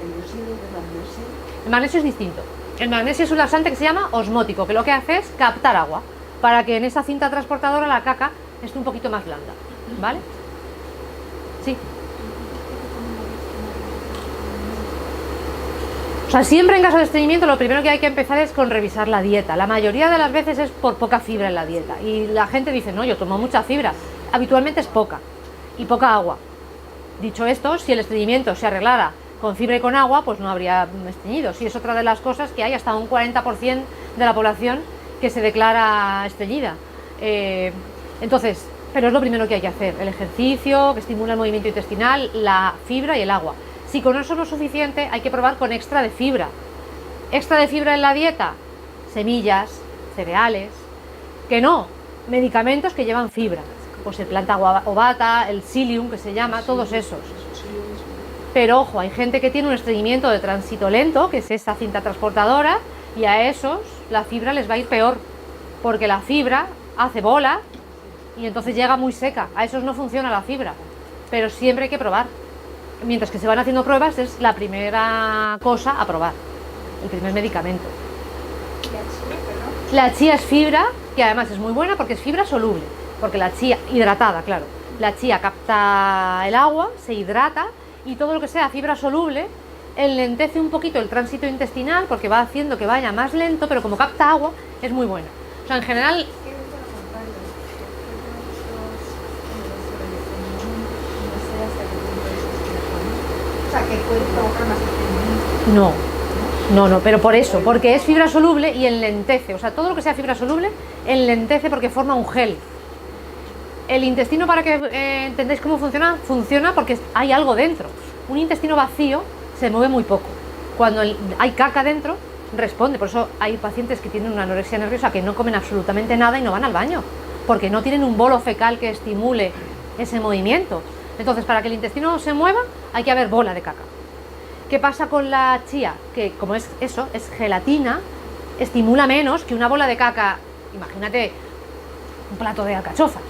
Speaker 7: ¿El óxido de magnesio?
Speaker 2: El magnesio es distinto. El magnesio es un laxante que se llama osmótico, que lo que hace es captar agua, para que en esa cinta transportadora la caca esté un poquito más blanda, ¿vale? Sí. O sea, siempre en caso de estreñimiento lo primero que hay que empezar es con revisar la dieta. La mayoría de las veces es por poca fibra en la dieta. Y la gente dice, no, yo tomo mucha fibra. Habitualmente es poca. Y poca agua. Dicho esto, si el estreñimiento se arreglara con fibra y con agua, pues no habría estreñido. Si es otra de las cosas que hay hasta un 40% de la población que se declara estreñida. Entonces, pero es lo primero que hay que hacer. El ejercicio, que estimula el movimiento intestinal, la fibra y el agua. Si con eso no es suficiente, hay que probar con extra de fibra. Extra de fibra en la dieta, semillas, cereales, que no, medicamentos que llevan fibra. Pues el planta ovata, el psyllium, que se llama, todos esos. Pero ojo, hay gente que tiene un estreñimiento de tránsito lento, que es esa cinta transportadora, y a esos la fibra les va a ir peor, porque la fibra hace bola y entonces llega muy seca. A esos no funciona la fibra, pero siempre hay que probar. Mientras que se van haciendo pruebas, es la primera cosa a probar, el primer medicamento. La chía es fibra, que además es muy buena porque es fibra soluble, porque la chía, hidratada, claro, la chía capta el agua, se hidrata, y todo lo que sea fibra soluble enlentece un poquito el tránsito intestinal porque va haciendo que vaya más lento, pero como capta agua, es muy buena. O sea, en general...
Speaker 5: O sea, que puede provocar más estreñimiento.
Speaker 2: No, pero por eso, porque es fibra soluble y enlentece. O sea, todo lo que sea fibra soluble enlentece porque forma un gel. El intestino, para que entendáis cómo funciona, funciona porque hay algo dentro. Un intestino vacío se mueve muy poco. Cuando hay caca dentro, responde. Por eso hay pacientes que tienen una anorexia nerviosa que no comen absolutamente nada y no van al baño, porque no tienen un bolo fecal que estimule ese movimiento. Entonces, para que el intestino se mueva, hay que haber bola de caca. ¿Qué pasa con la chía? Que como es eso, es gelatina, estimula menos que una bola de caca. Imagínate un plato de alcachofas,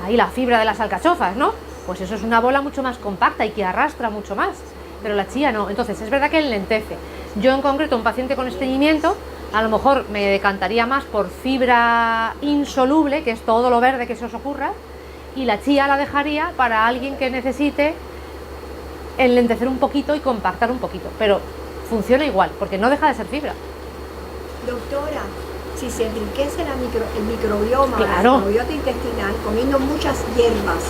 Speaker 2: ahí la fibra de las alcachofas, ¿no? Pues eso es una bola mucho más compacta y que arrastra mucho más, pero la chía no. Entonces es verdad que enlentece. Yo en concreto, un paciente con estreñimiento, a lo mejor me decantaría más por fibra insoluble, que es todo lo verde que se os ocurra, y la chía la dejaría para alguien que necesite enlentecer un poquito y compactar un poquito, pero funciona igual, porque no deja de ser fibra.
Speaker 3: Doctora, si se enriquece el microbioma,
Speaker 2: Claro.
Speaker 3: la microbiota intestinal, comiendo muchas hierbas,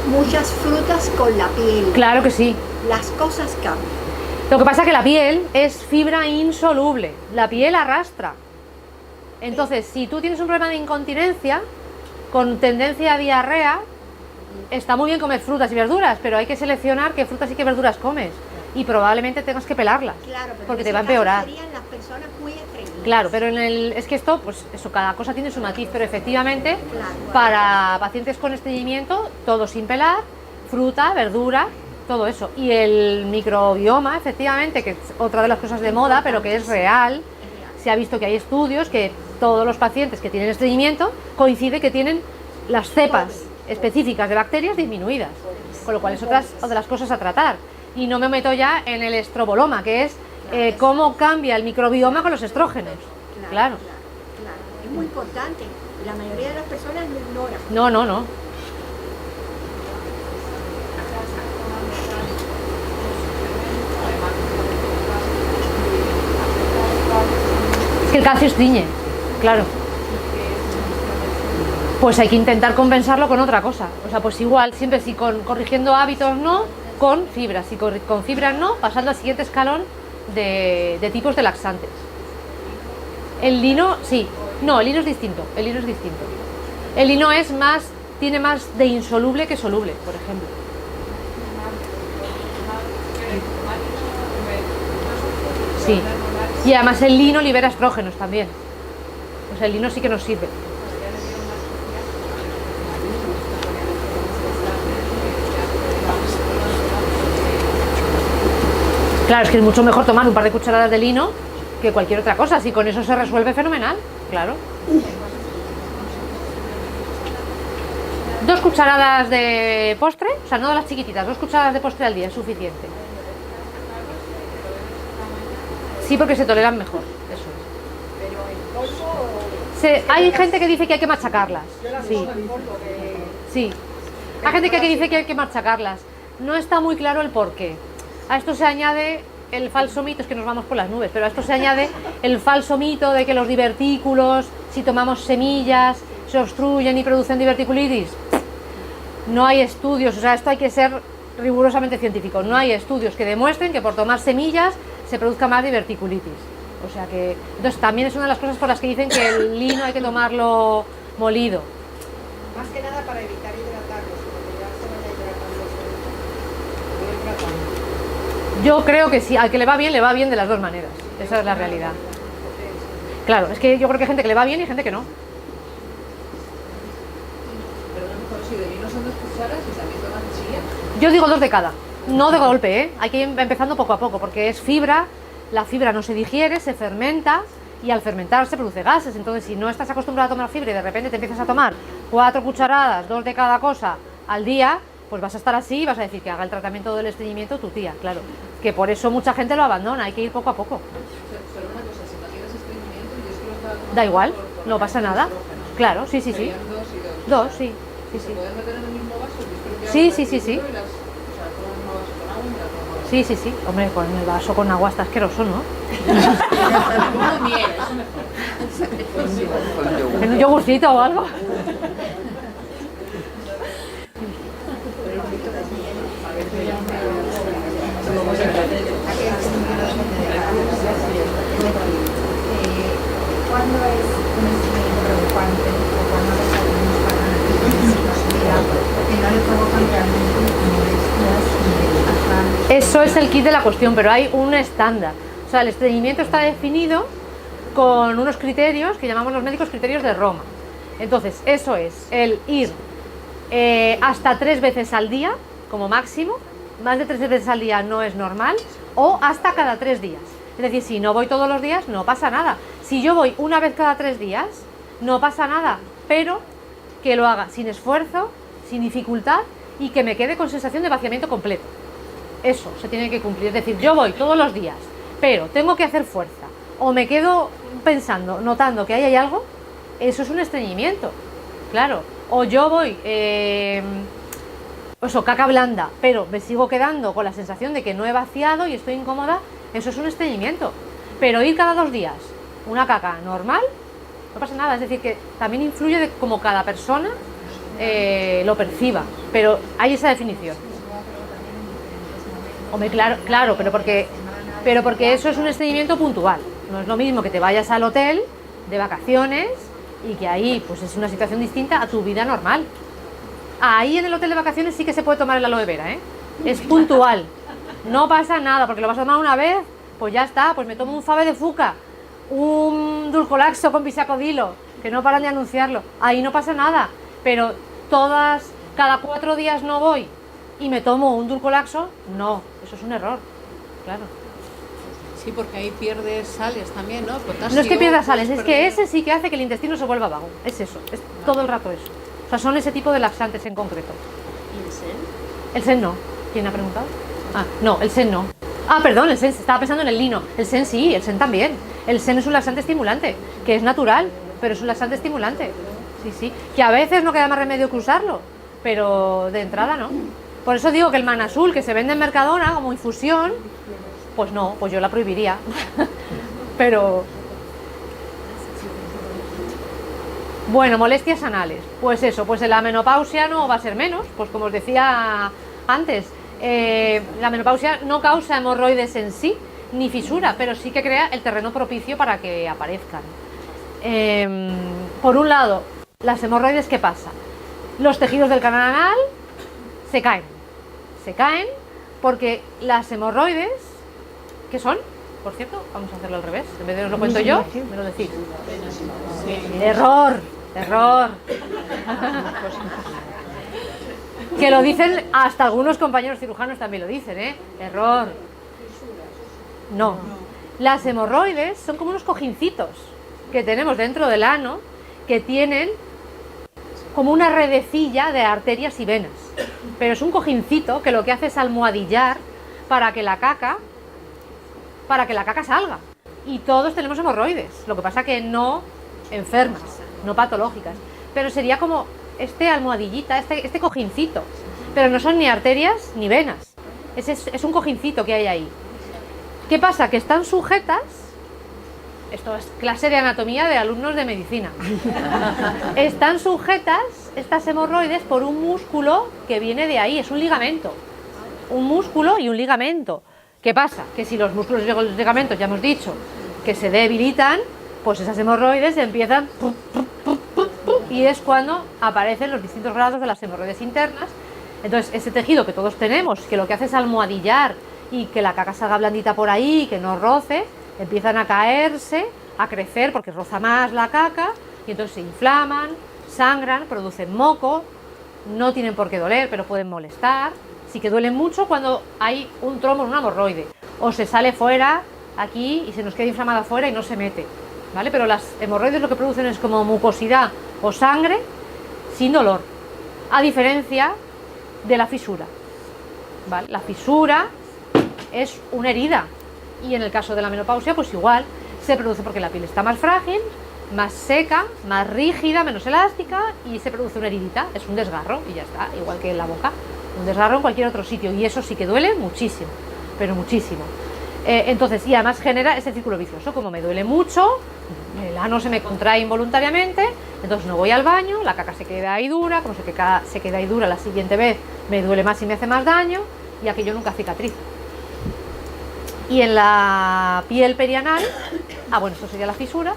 Speaker 3: muchas frutas con la piel,
Speaker 2: Claro que sí.
Speaker 3: las cosas cambian.
Speaker 2: Lo que pasa es que la piel es fibra insoluble, la piel arrastra. Entonces, si tú tienes un problema de incontinencia, con tendencia a diarrea, está muy bien comer frutas y verduras, pero hay que seleccionar qué frutas y qué verduras comes. Y probablemente tengas que pelarlas,
Speaker 3: Claro, pero
Speaker 2: porque
Speaker 3: en
Speaker 2: te va a
Speaker 3: ese caso
Speaker 2: empeorar.
Speaker 3: serían las personas muy estreñidas.
Speaker 2: Claro, pero es que esto, pues eso, cada cosa tiene su matiz, pero efectivamente,
Speaker 3: Claro.
Speaker 2: para pacientes con estreñimiento, todo sin pelar, fruta, verdura, todo eso. Y el microbioma, efectivamente, que es otra de las cosas de moda, pero que es real, se ha visto que hay estudios que todos los pacientes que tienen estreñimiento coincide que tienen las cepas específicas de bacterias disminuidas, con lo cual es otra de las cosas a tratar. Y no me meto ya en el estroboloma, que es cómo cambia el microbioma con los estrógenos. Claro.
Speaker 3: Claro. Es muy importante. La mayoría de las personas lo ignoran.
Speaker 2: No, no, no. Es que el calcio estreñe, claro. Pues hay que intentar compensarlo con otra cosa. O sea, pues igual, siempre si corrigiendo hábitos no, con fibras. Si con fibras no, pasando al siguiente escalón de tipos de laxantes. El lino, sí. No, el lino es distinto. El lino es distinto. El lino es más, tiene más de insoluble que soluble, por ejemplo. Sí. Y además el lino libera estrógenos también. O sea, el lino sí que nos sirve. Claro, es que es mucho mejor tomar un par de cucharadas de lino que cualquier otra cosa. Si con eso se resuelve, fenomenal. Claro. 2 cucharadas de postre, o sea, no de las chiquititas, 2 cucharadas de postre al día es suficiente. Sí, porque se toleran mejor, eso es. Hay gente que dice que hay que machacarlas. Sí. Sí. Hay gente que dice que hay que machacarlas. No está muy claro el porqué. A esto se añade el falso mito, es que nos vamos por las nubes, pero a esto se añade el falso mito de que los divertículos, si tomamos semillas, se obstruyen y producen diverticulitis. No hay estudios, o sea, esto hay que ser rigurosamente científico. No hay estudios que demuestren que por tomar semillas se produzca más diverticulitis. O sea que, entonces también es una de las cosas por las que dicen que el lino hay que tomarlo molido.
Speaker 3: Más que nada para evitar hidratarlos, porque ya se vaya hidratando.
Speaker 2: Yo creo que sí, al que le va bien de las dos maneras. Esa es la realidad. Claro, es que yo creo que hay gente que le va bien y gente que no.
Speaker 7: Pero a lo mejor si de vino son 2 cucharas y también toman chía.
Speaker 2: Yo digo 2 de cada, no de golpe, ¿eh? Hay que ir empezando poco a poco, porque es fibra, la fibra no se digiere, se fermenta y al fermentar se produce gases. Entonces, si no estás acostumbrado a tomar fibra y de repente te empiezas a tomar 4 cucharadas, 2 de cada cosa al día, pues vas a estar así y vas a decir que haga el tratamiento del estreñimiento tu tía, claro. Que por eso mucha gente lo abandona, hay que ir poco a poco.
Speaker 7: Solo una cosa, si no tienes estreñimiento, yo es que lo estaba tomando
Speaker 2: Da igual,
Speaker 7: por
Speaker 2: no pasa nada.
Speaker 7: estrógenos.
Speaker 2: Claro, sí, sí, sí.
Speaker 7: Serían 2 y 2.
Speaker 2: 2, sí, sí,
Speaker 7: ¿Se
Speaker 2: sí.
Speaker 7: pueden meter en el mismo vaso? Yo creo que
Speaker 2: Sí,
Speaker 7: hago
Speaker 2: sí,
Speaker 7: el
Speaker 2: sí, sí.
Speaker 7: litro y las, o sea, todo el mismo vaso con agua y me las tomo.
Speaker 2: Sí, sí, sí. Hombre, con el vaso con agua está asqueroso, ¿no?
Speaker 7: Como miel, eso mejor.
Speaker 2: En un yogurcito o algo.
Speaker 5: ¿Cuándo es un estreñimiento preocupante o cuándo los alimentos pasan a porque no le provocan realmente molestias ni
Speaker 2: Eso es el kit de la cuestión, pero hay un estándar. O sea, el estreñimiento está definido con unos criterios que llamamos los médicos criterios de Roma. Entonces, eso es el ir hasta 3 veces al día, como máximo. Más de 3 veces al día no es normal, o hasta cada 3 días. Es decir, si no voy todos los días, no pasa nada. Si yo voy una vez cada 3 días, no pasa nada, pero que lo haga sin esfuerzo, sin dificultad y que me quede con sensación de vaciamiento completo. Eso se tiene que cumplir. Es decir, yo voy todos los días, pero tengo que hacer fuerza, o me quedo pensando, notando que ahí hay algo, eso es un estreñimiento, claro. O yo voy, caca blanda, pero me sigo quedando con la sensación de que no he vaciado y estoy incómoda, eso es un estreñimiento. Pero ir cada 2 días, una caca normal, no pasa nada. Es decir, que también influye de cómo cada persona lo perciba, pero hay esa definición. Hombre, claro, pero porque eso es un estreñimiento puntual. No es lo mismo que te vayas al hotel de vacaciones y que ahí pues es una situación distinta a tu vida normal. Ahí en el hotel de vacaciones sí que se puede tomar el aloe vera, ¿eh? Es puntual, no pasa nada, porque lo vas a tomar una vez, pues ya está, pues me tomo un fave de fuca, un dulcolaxo con bisacodilo, que no paran de anunciarlo, ahí no pasa nada. Pero cada 4 días no voy y me tomo un dulcolaxo, no, eso es un error, claro.
Speaker 6: Sí, porque ahí pierdes sales también, ¿no? Potasio,
Speaker 2: No es que pierdas sales,
Speaker 6: puedes
Speaker 2: es que
Speaker 6: perder-
Speaker 2: ese sí que hace que el intestino se vuelva vago, es eso, es todo el rato eso. O sea, son ese tipo de laxantes en concreto.
Speaker 4: ¿Y el sen?
Speaker 2: El sen no. ¿Quién ha preguntado? Ah, no, el sen no. Ah, perdón, el sen, estaba pensando en el lino. El sen sí, el sen también. El sen es un laxante estimulante, que es natural, pero es un laxante estimulante. Sí, sí. Que a veces no queda más remedio que usarlo, pero de entrada no. Por eso digo que el Manazul, que se vende en Mercadona como infusión, pues no, pues yo la prohibiría. Pero... Bueno, molestias anales. Pues eso, pues en la menopausia no va a ser menos, pues como os decía antes, la menopausia no causa hemorroides en sí, ni fisura, pero sí que crea el terreno propicio para que aparezcan. Por un lado, las hemorroides, ¿qué pasa? Los tejidos del canal anal se caen porque las hemorroides, ¿qué son? Por cierto, vamos a hacerlo al revés, en vez de os lo cuento yo, me lo decís. Error. Que lo dicen hasta algunos compañeros cirujanos también lo dicen, ¿eh? Error. No. Las hemorroides son como unos cojincitos que tenemos dentro del ano que tienen como una redecilla de arterias y venas. Pero es un cojincito que lo que hace es almohadillar para que la caca salga. Y todos tenemos hemorroides, lo que pasa que no enfermas, no patológicas, pero sería como este almohadillita, este cojincito, pero no son ni arterias ni venas, es un cojincito que hay ahí. ¿Qué pasa? Que están sujetas, esto es clase de anatomía de alumnos de medicina, están sujetas estas hemorroides por un músculo que viene de ahí, es un ligamento, un músculo y un ligamento. ¿Qué pasa? Que si los músculos y los ligamentos, ya hemos dicho, que se debilitan, pues esas hemorroides empiezan y es cuando aparecen los distintos grados de las hemorroides internas. Entonces ese tejido que todos tenemos, que lo que hace es almohadillar y que la caca salga blandita por ahí, que no roce, empiezan a caerse, a crecer porque roza más la caca y entonces se inflaman, sangran, producen moco, no tienen por qué doler pero pueden molestar. Sí que duelen mucho cuando hay un trombo en una hemorroide o se sale fuera aquí y se nos queda inflamada fuera y no se mete, ¿vale? Pero las hemorroides lo que producen es como mucosidad o sangre sin dolor, a diferencia de la fisura, ¿vale? La fisura es una herida y en el caso de la menopausia pues igual se produce porque la piel está más frágil, más seca, más rígida, menos elástica y se produce una heridita, es un desgarro y ya está, igual que en la boca, un desgarro en cualquier otro sitio y eso sí que duele muchísimo, pero muchísimo. Entonces, y además genera ese círculo vicioso, como me duele mucho, el ano se me contrae involuntariamente, entonces no voy al baño, la caca se queda ahí dura, como se queda ahí dura la siguiente vez me duele más y me hace más daño y aquello nunca cicatriza. Y en la piel perianal, bueno, esto sería la fisura,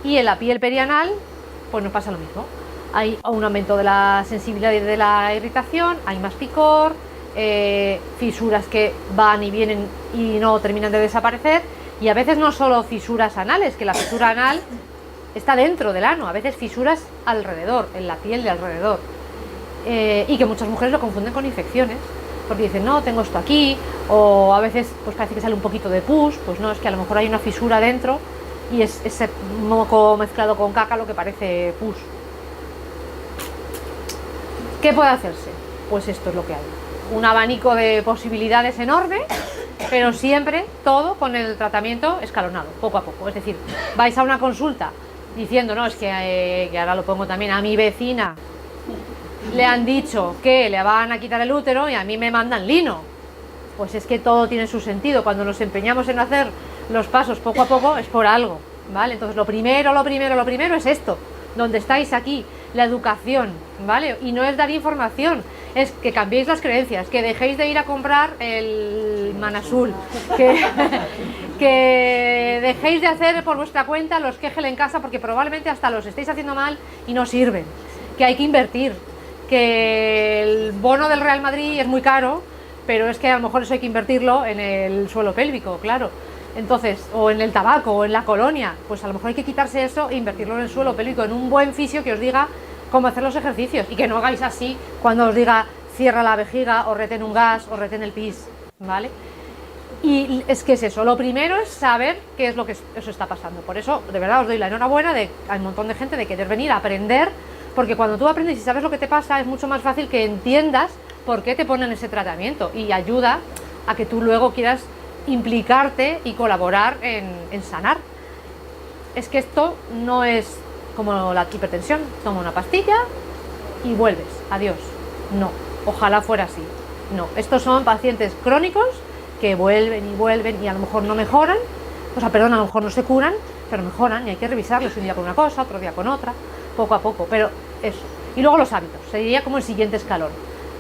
Speaker 2: y en la piel perianal pues nos pasa lo mismo. hay un aumento de la sensibilidad y de la irritación, hay más picor, fisuras que van y vienen y no terminan de desaparecer, y a veces no solo fisuras anales, que la fisura anal está dentro del ano, a veces fisuras alrededor, en la piel de alrededor, y que muchas mujeres lo confunden con infecciones, porque dicen, no, tengo esto aquí, o a veces pues parece que sale un poquito de pus, pues no, es que a lo mejor hay una fisura dentro y es ese moco mezclado con caca lo que parece pus. ¿Qué puede hacerse? Pues esto es lo que hay. Un abanico de posibilidades enorme, pero siempre todo con el tratamiento escalonado, poco a poco. Es decir, vais a una consulta diciendo, no, es que ahora lo pongo también, a mi vecina le han dicho que le van a quitar el útero y a mí me mandan lino. Pues es que todo tiene su sentido. Cuando nos empeñamos en hacer los pasos poco a poco es por algo, ¿vale? Entonces lo primero es esto, donde estáis aquí, la educación, ¿vale? Y no es dar información, es que cambiéis las creencias, que dejéis de ir a comprar el Manazul, que dejéis de hacer por vuestra cuenta los Kegel en casa, porque probablemente hasta los estáis haciendo mal y no sirven, que hay que invertir, que el bono del Real Madrid es muy caro, pero es que a lo mejor eso hay que invertirlo en el suelo pélvico, claro. Entonces, o en el tabaco, o en la colonia, pues a lo mejor hay que quitarse eso e invertirlo en el suelo pélvico, en un buen fisio que os diga cómo hacer los ejercicios, y que no hagáis así cuando os diga cierra la vejiga, o retén un gas, o retén el pis, ¿vale? Y es que es eso, lo primero es saber qué es lo que os está pasando. Por eso, de verdad, os doy la enhorabuena de hay un montón de gente de querer venir a aprender, porque cuando tú aprendes y sabes lo que te pasa, es mucho más fácil que entiendas por qué te ponen ese tratamiento, y ayuda a que tú luego quieras implicarte y colaborar en sanar. Es que esto no es como la hipertensión, toma una pastilla y vuelves, adiós. No, ojalá fuera así. No, estos son pacientes crónicos que vuelven y vuelven y a lo mejor no mejoran, o sea, perdón, a lo mejor no se curan, pero mejoran, y hay que revisarlos un día con una cosa, otro día con otra, poco a poco, pero eso. Y luego los hábitos, sería como el siguiente escalón.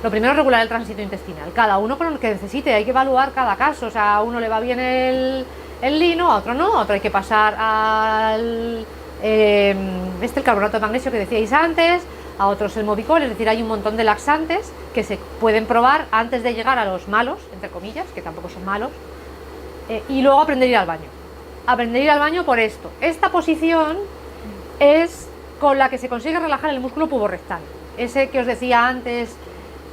Speaker 2: Lo primero es regular el tránsito intestinal, cada uno con lo que necesite, hay que evaluar cada caso, o sea, a uno le va bien el lino, a otro no, a otro hay que pasar al el carbonato de magnesio que decíais antes, a otros el Movicol, es decir, hay un montón de laxantes que se pueden probar antes de llegar a los malos, entre comillas, que tampoco son malos, y luego aprender a ir al baño. Aprender a ir al baño por esto. Esta posición es con la que se consigue relajar el músculo puborectal, ese que os decía antes,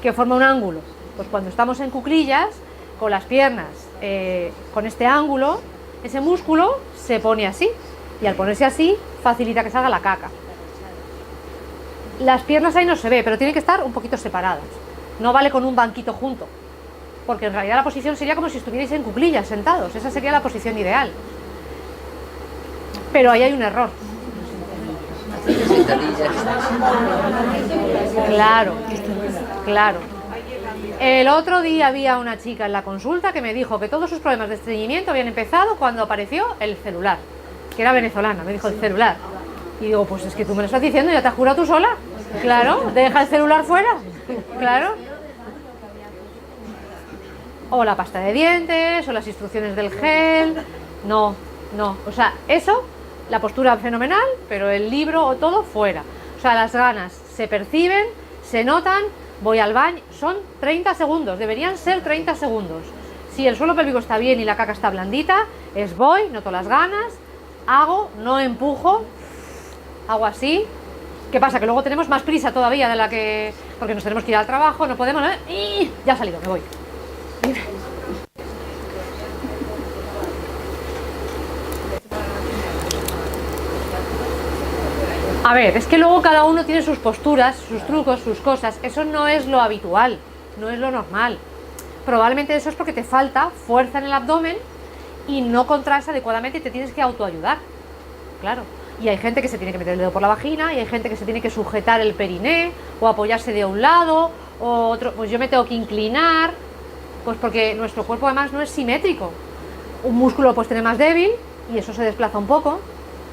Speaker 2: que forma un ángulo. Pues cuando estamos en cuclillas, con las piernas con este ángulo, ese músculo se pone así, y al ponerse así facilita que salga la caca. Las piernas ahí no se ve, pero tienen que estar un poquito separadas, no vale con un banquito junto, porque en realidad la posición sería como si estuvierais en cuclillas sentados, esa sería la posición ideal, pero ahí hay un error. Claro, claro. El otro día había una chica en la consulta que me dijo que todos sus problemas de estreñimiento habían empezado cuando apareció el celular, que era venezolana, me dijo el celular. Y digo, pues es que tú me lo estás diciendo, ya te has jurado tú sola. Claro, deja el celular fuera, claro. O la pasta de dientes, o las instrucciones del gel. No, no, o sea, eso, la postura fenomenal, pero el libro o todo fuera. O sea, las ganas se perciben, se notan, voy al baño, son 30 segundos, deberían ser 30 segundos. Si el suelo pélvico está bien y la caca está blandita, es voy, noto las ganas, hago, no empujo, hago así. ¿Qué pasa? Que luego tenemos más prisa todavía de la que... porque nos tenemos que ir al trabajo, no podemos... ¡Y! Ya ha salido, me voy. A ver, es que luego cada uno tiene sus posturas, sus trucos, sus cosas. Eso no es lo habitual, no es lo normal. Probablemente eso es porque te falta fuerza en el abdomen y no contraes adecuadamente y te tienes que autoayudar. Claro. Y hay gente que se tiene que meter el dedo por la vagina, y hay gente que se tiene que sujetar el periné, o apoyarse de un lado, o otro, pues yo me tengo que inclinar, pues porque nuestro cuerpo además no es simétrico. Un músculo pues tiene más débil, y eso se desplaza un poco,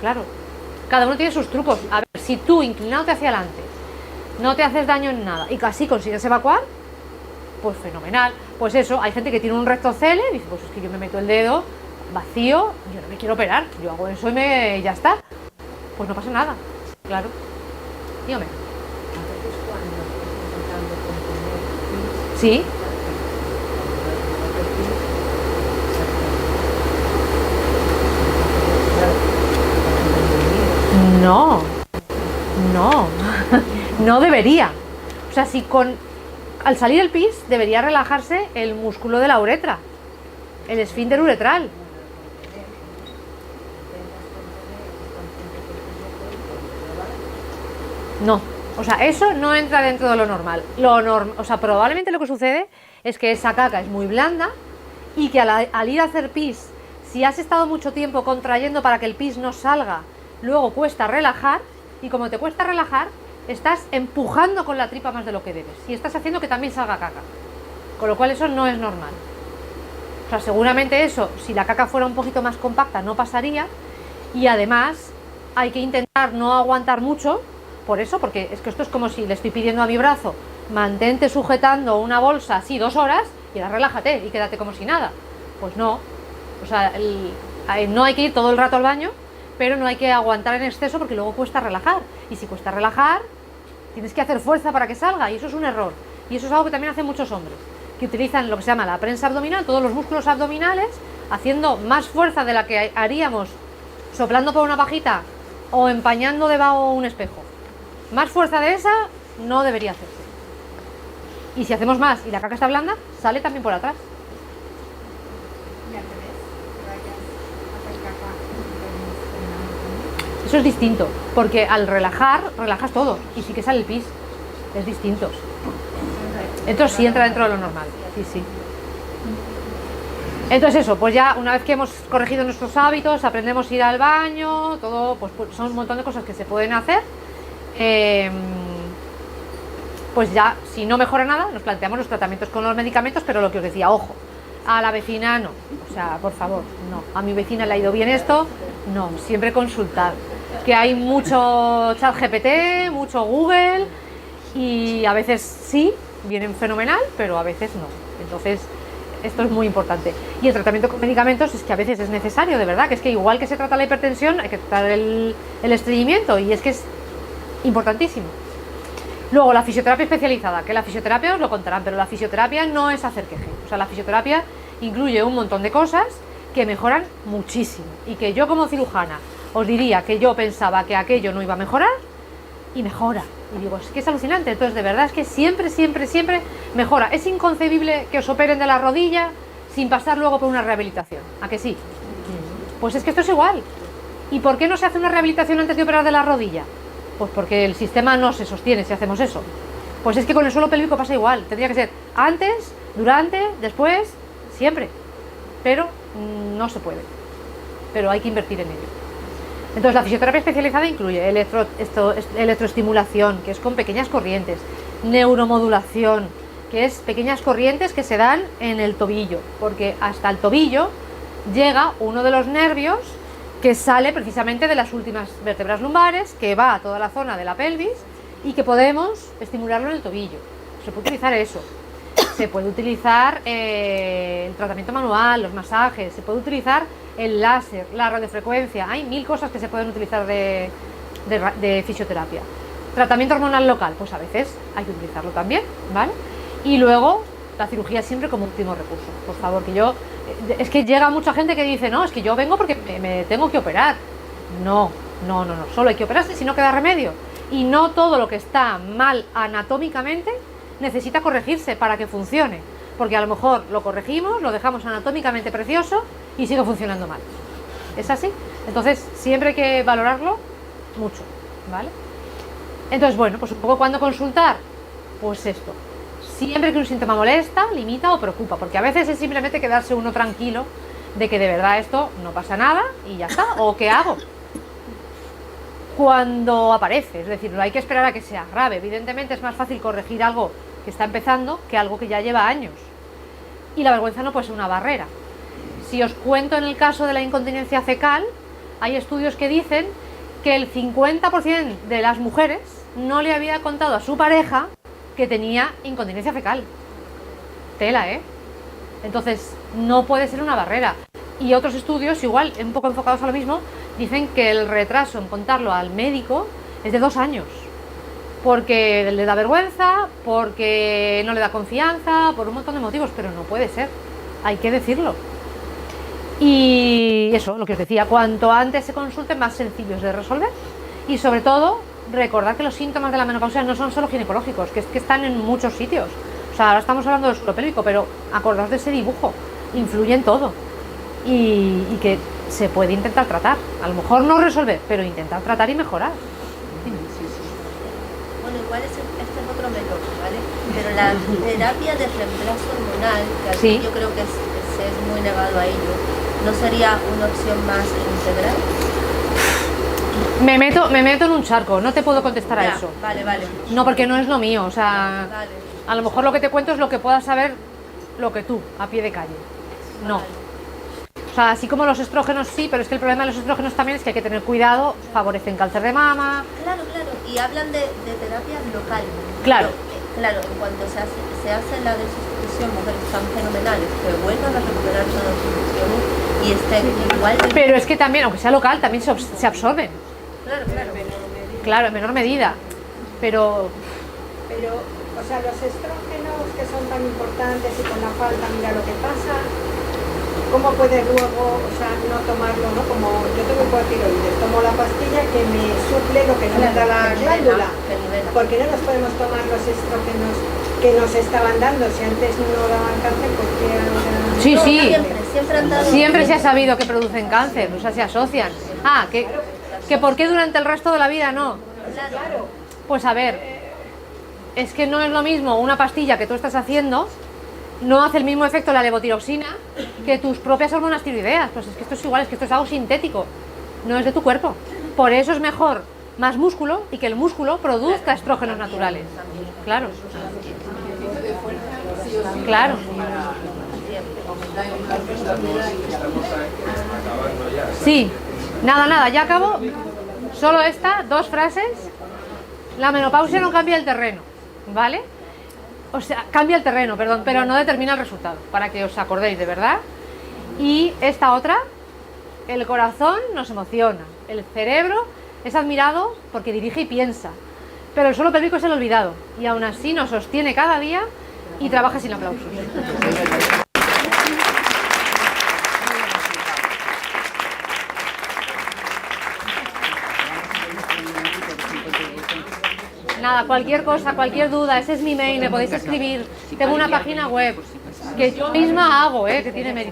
Speaker 2: claro. Cada uno tiene sus trucos. A ver, si tú inclinándote hacia adelante no te haces daño en nada, y casi consigues evacuar, pues fenomenal. Pues eso, hay gente que tiene un rectocele, y dice, pues es que yo me meto el dedo vacío, yo no me quiero operar, yo hago eso y ya está. Pues no pasa nada, claro. Dígame. Sí. No, no, no debería. O sea, si al salir el pis debería relajarse el músculo de la uretra, el esfínter uretral. No, o sea, eso no entra dentro de lo normal. O sea, probablemente lo que sucede es que esa caca es muy blanda y que al ir a hacer pis, si has estado mucho tiempo contrayendo para que el pis no salga, luego cuesta relajar, y como te cuesta relajar, estás empujando con la tripa más de lo que debes y estás haciendo que también salga caca, con lo cual eso no es normal. O sea, seguramente eso, si la caca fuera un poquito más compacta, no pasaría, y además hay que intentar no aguantar mucho por eso, porque es que esto es como si le estoy pidiendo a mi brazo, mantente sujetando una bolsa así 2 horas y ahora relájate y quédate como si nada. Pues no, o sea, no hay que ir todo el rato al baño, pero no hay que aguantar en exceso porque luego cuesta relajar, y si cuesta relajar tienes que hacer fuerza para que salga, y eso es un error, y eso es algo que también hacen muchos hombres, que utilizan lo que se llama la prensa abdominal, todos los músculos abdominales, haciendo más fuerza de la que haríamos soplando por una pajita o empañando debajo un espejo. Más fuerza de esa no debería hacerse, y si hacemos más y la caca está blanda, sale también por atrás. Eso es distinto, porque al relajar, relajas todo, y sí que sale el pis, es distinto. Entonces sí entra dentro de lo normal, sí, sí. Entonces eso, pues ya una vez que hemos corregido nuestros hábitos, aprendemos a ir al baño, todo, pues son un montón de cosas que se pueden hacer. Pues ya, si no mejora nada, nos planteamos los tratamientos con los medicamentos, pero lo que os decía, ojo, a la vecina no, o sea, por favor, no, a mi vecina le ha ido bien esto, no, siempre consultar, que hay mucho ChatGPT, mucho Google, y a veces sí, vienen fenomenal, pero a veces no, entonces esto es muy importante. Y el tratamiento con medicamentos es que a veces es necesario, de verdad, que es que igual que se trata la hipertensión, hay que tratar el estreñimiento, y es que es importantísimo. Luego la fisioterapia especializada, que la fisioterapia os lo contarán, pero la fisioterapia no es hacer queje, o sea, la fisioterapia incluye un montón de cosas que mejoran muchísimo, y que yo como cirujana os diría que yo pensaba que aquello no iba a mejorar, y mejora, y digo, es que es alucinante. Entonces de verdad es que siempre, siempre, siempre mejora. Es inconcebible que os operen de la rodilla sin pasar luego por una rehabilitación, ¿a que sí? Pues es que esto es igual. ¿Y por qué no se hace una rehabilitación antes de operar de la rodilla? Pues porque el sistema no se sostiene si hacemos eso. Pues es que con el suelo pélvico pasa igual, tendría que ser antes, durante, después, siempre, pero no se puede, pero hay que invertir en ello. Entonces la fisioterapia especializada incluye electroestimulación, que es con pequeñas corrientes, neuromodulación, que es pequeñas corrientes que se dan en el tobillo, porque hasta el tobillo llega uno de los nervios que sale precisamente de las últimas vértebras lumbares, que va a toda la zona de la pelvis y que podemos estimularlo en el tobillo. Se puede utilizar eso. Se puede utilizar el tratamiento manual, los masajes, se puede utilizar el láser, la radiofrecuencia. Hay 1000 cosas que se pueden utilizar de fisioterapia. Tratamiento hormonal local, pues a veces hay que utilizarlo también, ¿vale? Y luego la cirugía siempre como último recurso. Por favor, es que llega mucha gente que dice, no, es que yo vengo porque me tengo que operar. No, solo hay que operarse si no queda remedio. Y no todo lo que está mal anatómicamente necesita corregirse para que funcione, porque a lo mejor lo corregimos, lo dejamos anatómicamente precioso y sigue funcionando mal. ¿Es así? Entonces siempre hay que valorarlo mucho, ¿vale? Entonces, bueno, pues un poco cuando consultar, pues esto. Siempre que un síntoma molesta, limita o preocupa, porque a veces es simplemente quedarse uno tranquilo de que de verdad esto no pasa nada y ya está, o ¿qué hago? Cuando aparece, es decir, no hay que esperar a que sea grave. Evidentemente es más fácil corregir algo que está empezando que algo que ya lleva años. Y la vergüenza no puede ser una barrera. Si os cuento en el caso de la incontinencia fecal, hay estudios que dicen que el 50% de las mujeres no le había contado a su pareja que tenía incontinencia fecal. Tela, ¿eh? Entonces, no puede ser una barrera. Y otros estudios, igual, un poco enfocados a lo mismo, dicen que el retraso en contarlo al médico es de 2 años. porque le da vergüenza, porque no le da confianza, por un montón de motivos, pero no puede ser, hay que decirlo. Y eso, lo que os decía, cuanto antes se consulten, más sencillos de resolver. Y sobre todo, recordar que los síntomas de la menopausia no son solo ginecológicos, que es que están en muchos sitios. O sea, ahora estamos hablando del suelo pélvico, pero acordaos de ese dibujo, influye en todo. Y que se puede intentar tratar, a lo mejor no resolver, pero intentar tratar y mejorar.
Speaker 8: Bueno, igual este es otro método, ¿vale? Pero la terapia de reemplazo hormonal, que aquí
Speaker 2: Sí.
Speaker 8: yo creo que se es muy negado a ello, ¿no sería una opción más integral?
Speaker 2: Me meto en un charco, no te puedo contestar a
Speaker 8: Ya,
Speaker 2: eso.
Speaker 8: Vale, vale.
Speaker 2: No, porque no es lo mío, o sea,
Speaker 8: Vale.
Speaker 2: a lo mejor lo que te cuento es lo que puedas saber lo que tú, a pie de calle. No. O sea, así como los estrógenos sí, pero es que el problema de los estrógenos también es que hay que tener cuidado, favorecen cáncer de mama.
Speaker 8: Claro, claro. Y hablan de terapia local.
Speaker 2: Claro.
Speaker 8: Claro, en cuanto se hace la desustitución, mujeres tan fenomenales que vuelvan a recuperar todas sus funciones y estén igual de...
Speaker 2: Pero es que también, aunque sea local, también se absorben.
Speaker 8: Claro, claro.
Speaker 2: Claro, en menor medida. Pero
Speaker 3: Pero, o sea, los estrógenos que son tan importantes y con la falta, mira lo que pasa, ¿cómo puedes luego, o sea, no tomarlo, ¿no? Como yo tengo hipotiroides, tomo la pastilla que me suple lo que no me da la glándula. ¿Por qué no nos podemos tomar los estrógenos que nos estaban dando? Si antes no daban cáncer, ¿por qué ahora?
Speaker 2: sí,
Speaker 8: No,
Speaker 2: sí.
Speaker 8: siempre han dado...
Speaker 2: Siempre se ha sabido que producen cáncer, o sea, se asocian. Ah, que ¿por qué durante el resto de la vida no?
Speaker 8: Claro.
Speaker 2: Pues a ver, es que no es lo mismo una pastilla que tú estás haciendo, no hace el mismo efecto la levotiroxina que tus propias hormonas tiroideas. Pues es que esto es igual, es que esto es algo sintético, no es de tu cuerpo. Por eso es mejor más músculo y que el músculo produzca estrógenos naturales. Claro. Claro. Sí, nada, ya acabo. Solo dos frases. La menopausia no cambia el terreno, ¿vale? O sea, cambia el terreno, perdón, pero no determina el resultado, para que os acordéis de verdad. Y esta otra, el corazón nos emociona, el cerebro es admirado porque dirige y piensa, pero el suelo pélvico es el olvidado, y aún así nos sostiene cada día y trabaja sin aplausos. Nada, cualquier cosa, cualquier duda, ese es mi mail, me podéis escribir. Tengo una página web que yo misma hago, que tiene mérito.